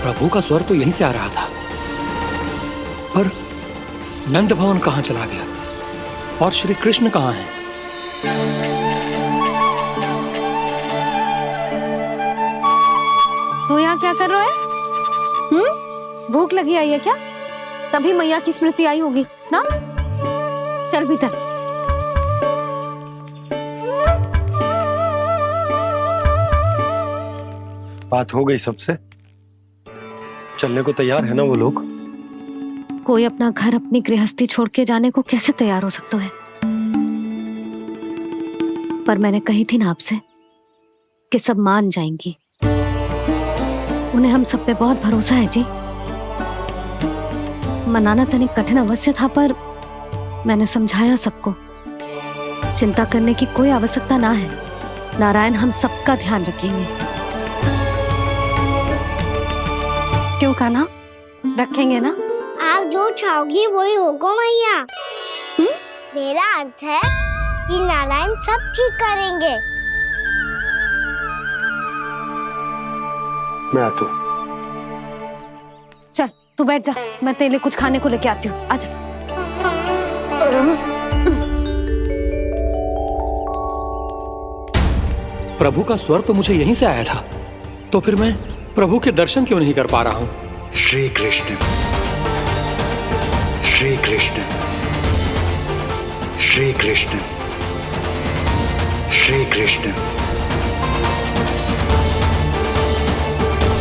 प्रभु का स्वर तो यहीं से आ रहा था, पर नंद भवन कहां चला गया और श्री कृष्ण कहां हैं? तू यहाँ क्या कर रहा है? भूख लगी आई है क्या? तभी मैया की स्मृति आई होगी ना? चल भीतर। बात हो गई सबसे? चलने को तैयार है ना वो लोग? कोई अपना घर अपनी गृहस्थी छोड़ के जाने को कैसे तैयार हो सकता है? पर मैंने कही थी ना आपसे कि सब मान जाएंगी। उन्हें हम सब पे बहुत भरोसा है जी। मनाना तनिक कठिन अवश्य था, पर मैंने समझाया सबको। चिंता करने की कोई आवश्यकता ना है। नारायण हम सबका ध्यान रखेंगे। क्यों कान्हा, रखेंगे ना? आप जो चाहोगी वही होगा मैया। मेरा अर्थ है कि नारायण सब ठीक करेंगे। मैं आता हूँ। चल तू बैठ जा, मैं तेरे लिए कुछ खाने को लेके आती हूँ। आजा। प्रभु का स्वर तो मुझे यहीं से आया था, तो फिर मैं प्रभु के दर्शन क्यों नहीं कर पा रहा हूँ? श्री कृष्ण, श्री कृष्ण, श्री कृष्ण, श्री कृष्ण,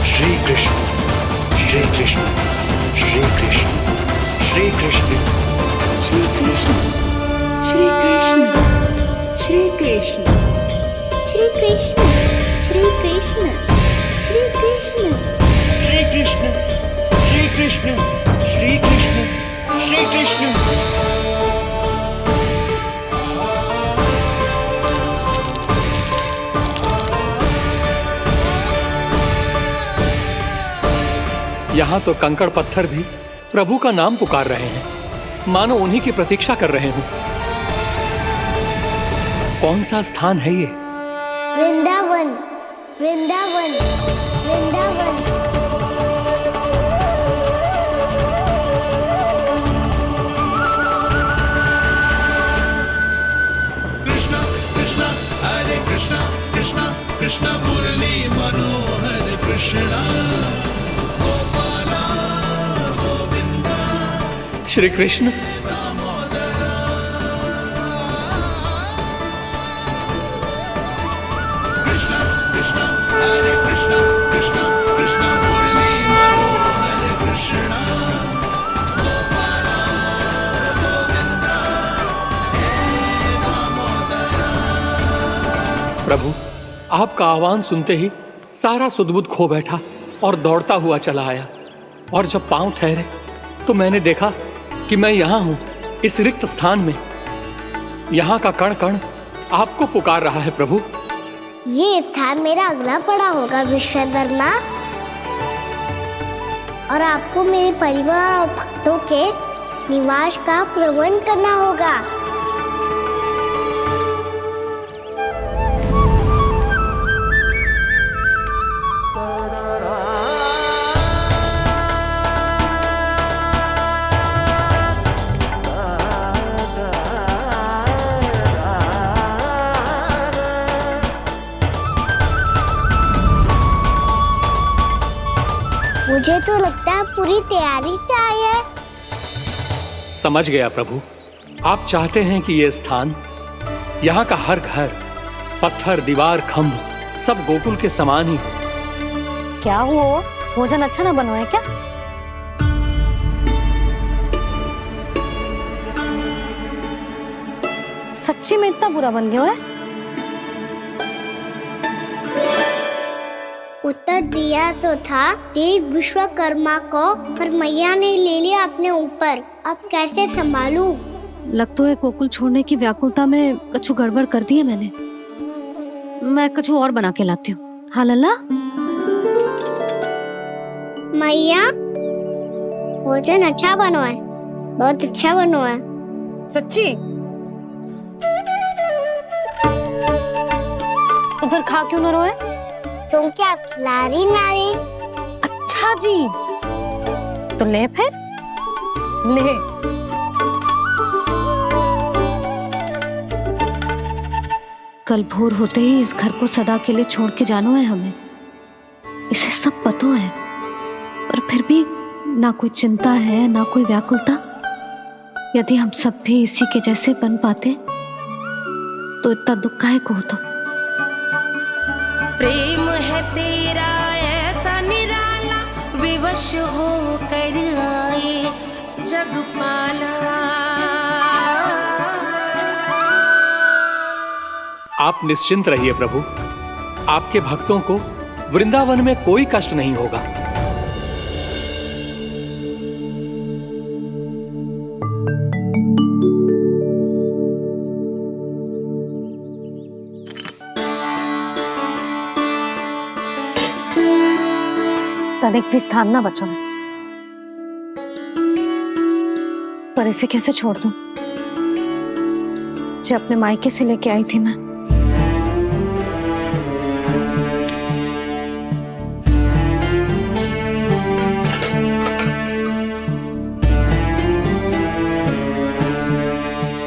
श्री कृष्ण, श्री कृष्ण, श्री कृष्ण, श्री कृष्ण, श्री कृष्ण, श्री कृष्ण, श्री कृष्ण, श्री कृष्ण, श्री कृष्ण, श्री कृष्ण, श्री कृष्ण, श्री कृष्ण, श्री कृष्ण, श्री कृष्ण। यहाँ तो कंकड़ पत्थर भी प्रभु का नाम पुकार रहे हैं, मानो उन्हीं की प्रतीक्षा कर रहे हों। कौन सा स्थान है ये? वृंदावन, वृंदावन, वृंदावन। कृष्णा कृष्णा हरे कृष्णा, कृष्णा कृष्णा मुरली मनोहर कृष्णा, गोपाला गोविंदा। श्री कृष्ण, कृष्णा कृष्णा हरे कृष्णा, कृष्णा कृष्णा मुरली मनोहर कृष्णा, गोपाला गोविंदा हे दामोदरा। प्रभु आपका आह्वान सुनते ही सारा सुध-बुध खो बैठा और दौड़ता हुआ चला आया। और जब पांव ठहरे तो मैंने देखा कि मैं यहाँ हूँ, इस रिक्त स्थान में। यहाँ का कण कण आपको पुकार रहा है प्रभु। ये स्थान मेरा अगला पड़ा होगा विश्वकर्मा, और आपको मेरे परिवार और भक्तों के निवास का प्रबंध करना होगा। मुझे तो लगता है पूरी तैयारी से आए हैं। समझ गया प्रभु, आप चाहते हैं कि ये स्थान, यहाँ का हर घर, पत्थर, दीवार, खंभ सब गोकुल के समान ही हो। क्या हुआ? भोजन अच्छा ना बनो है क्या? सच्ची में इतना बुरा बन गया है? उत्तर दिया तो था देव विश्वकर्मा को, पर मैया ने ले लिया अपने ऊपर। अब कैसे संभालूं? लगता है गोकुल छोड़ने की व्याकुलता में कछु गड़बड़ कर दी है मैंने। मैं कछु और बना के लाती हूँ। हाँ लल्ला? मैया, भोजन अच्छा बनो है, बहुत अच्छा बनो है। सच्ची? तो फिर खा क्यों न रोए? क्योंकि आप खिला रही ना रही। अच्छा जी, तो ले फिर ले। कल भोर होते ही इस घर को सदा के लिए छोड़ के जाना है हमें। इसे सब पता है, पर फिर भी ना कोई चिंता है ना कोई व्याकुलता। यदि हम सब भी इसी के जैसे बन पाते तो इतना दुख काहे को होता। प्रेम है तेरा वश हो कर आए जगपाला। आप निश्चिंत रहिए प्रभु, आपके भक्तों को वृंदावन में कोई कष्ट नहीं होगा। तनिक भी स्थान ना बचो है, पर इसे कैसे छोड़ दूं जो अपने मायके से लेके आई थी मैं।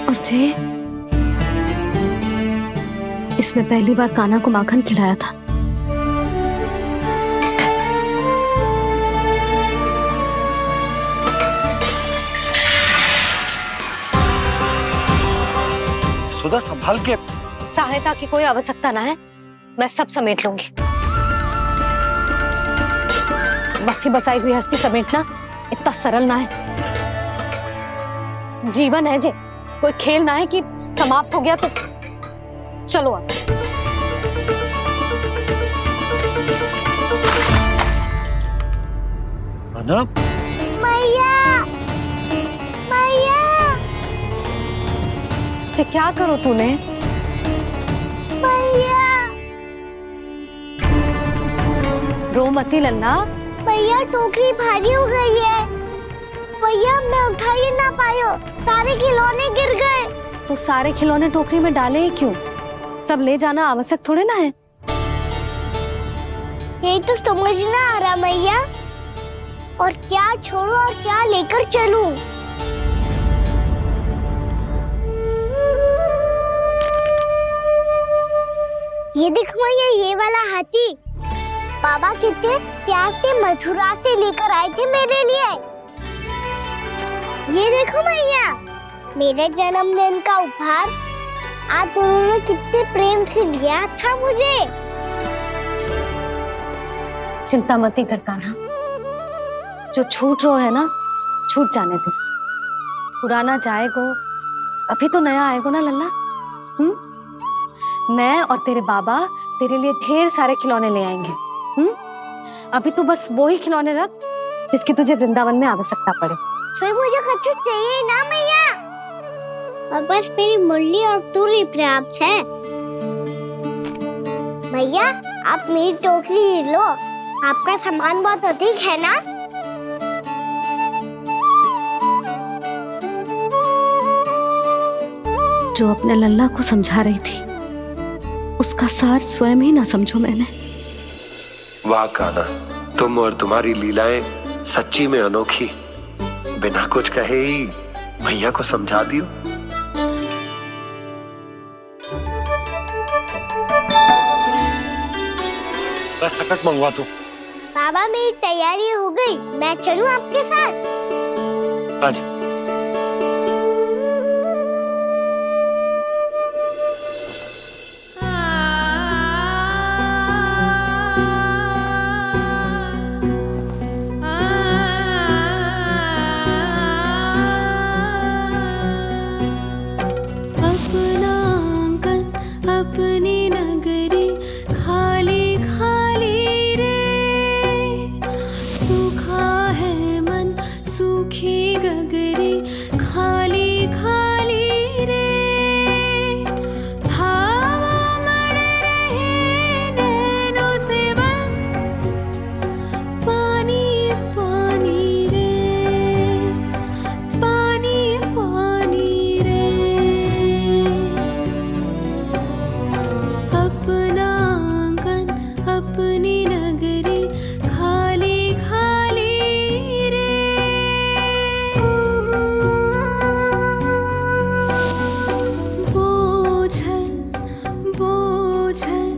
और जे इसमें पहली बार कान्हा को माखन खिलाया था। सुधा संभाल के। सहायता की कोई आवश्यकता ना है, मैं सब समेट लूंगी। बसी बसाई हुई हस्ती समेटना इतना सरल ना है। जीवन है जे, कोई खेल ना है कि समाप्त हो गया तो चलो आप। अना? मैया, मैया, जे क्या करो तूने? मैया, रो मती लल्ला। भैया टोकरी भारी हो गई है। भैया मैं उठा ही ना पायो, सारे खिलौने गिर गए। तो सारे खिलौने टोकरी में डाले ही क्यों? सब ले जाना आवश्यक थोड़े ना है। यही तो समझ ना आ रहा मैया, और क्या छोड़ू और क्या लेकर चलूं? ये देखो मैया, ये वाला हाथी बाबा कितने प्यार से मथुरा से लेकर आए थे मेरे लिए। ये देखो मैया, मेरे जन्मदिन का उपहार आज उन्होंने कितने प्रेम से दिया था मुझे। चिंता मत कर कान्हा, जो छूट रो है ना छूट जाने दे। पुराना जाएगो, अभी तो नया आएगो ना लल्ला। मैं और तेरे बाबा तेरे लिए ढेर सारे खिलौने ले आएंगे। अभी तू बस वो ही खिलौने रख जिसकी तुझे वृंदावन में आवश्यकता पड़े। फिर मुझे कच्चू चाहिए ना मैया, और बस मेरी मुरली और तुरी पर्याप्त है। भैया आप मेरी टोकरी लो, आपका सामान बहुत अधिक है ना। जो अपने लल्ला को समझा रही थी उसका सार स्वयं ही ना समझो मैंने। वाह कान्हा, तुम और तुम्हारी लीलाएं सच्ची में अनोखी। बिना कुछ कहे ही भैया को समझा दियो। बस सकट मंगवा दो। बाबा मेरी तैयारी हो गई, मैं चलूं आपके साथ? आजा। अपनी नगरी खाली खाली रे, सूखा है मन सूखी गगरी खाली खाली रे, हवा मर रहे नैनों से बन पानी पानी रे, पानी पानी रे। अपना आंगन अपनी नगरी खाली खाली रे, बोझल बोझल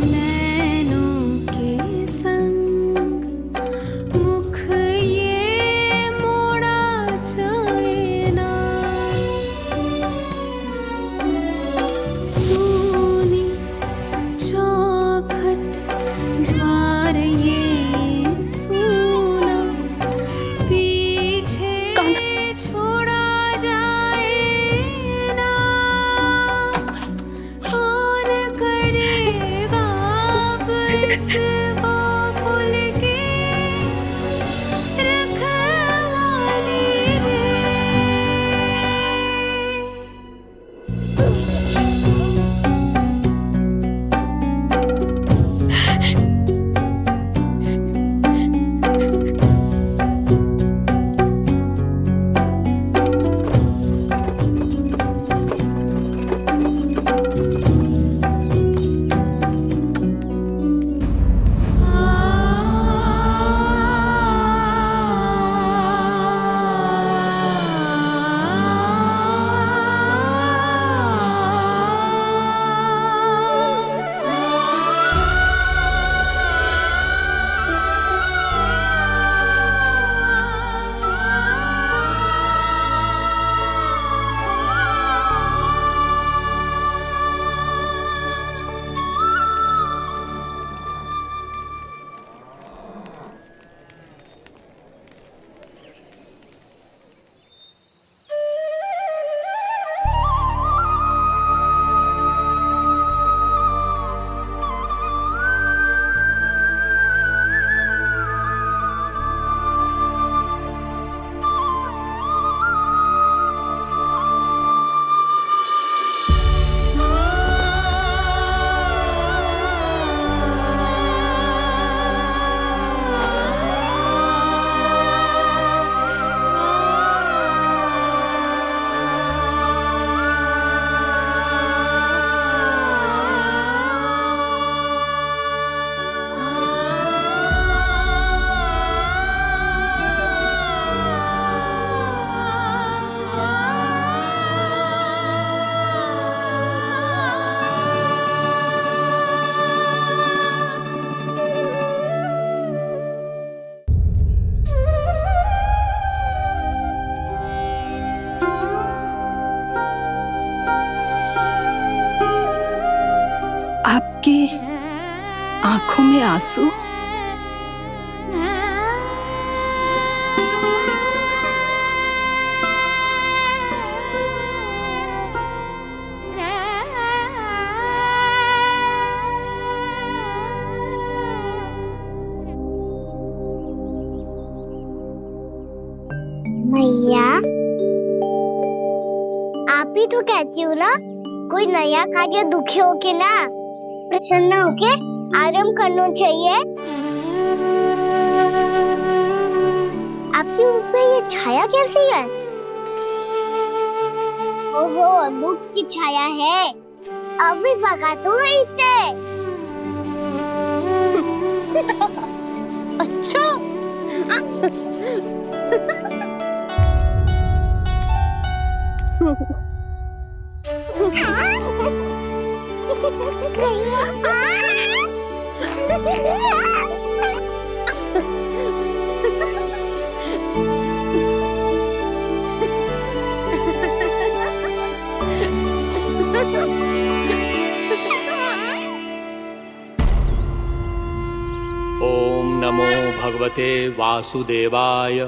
नैनों के संग मुख ये मोड़ा जाए ना, सूनी चौखट द्वार ये सूना की आंखों में आंसू। मैया, आप ही तो कहती हो ना, कोई नया खा के दुखी होके ना, प्रसन्न होके आराम करना चाहिए। आपकी मुख पे ये छाया कैसी है? ओहो, दुख की छाया है। अभी भगा दूं इसे। अच्छा। ओम नमो भगवते वासुदेवाय।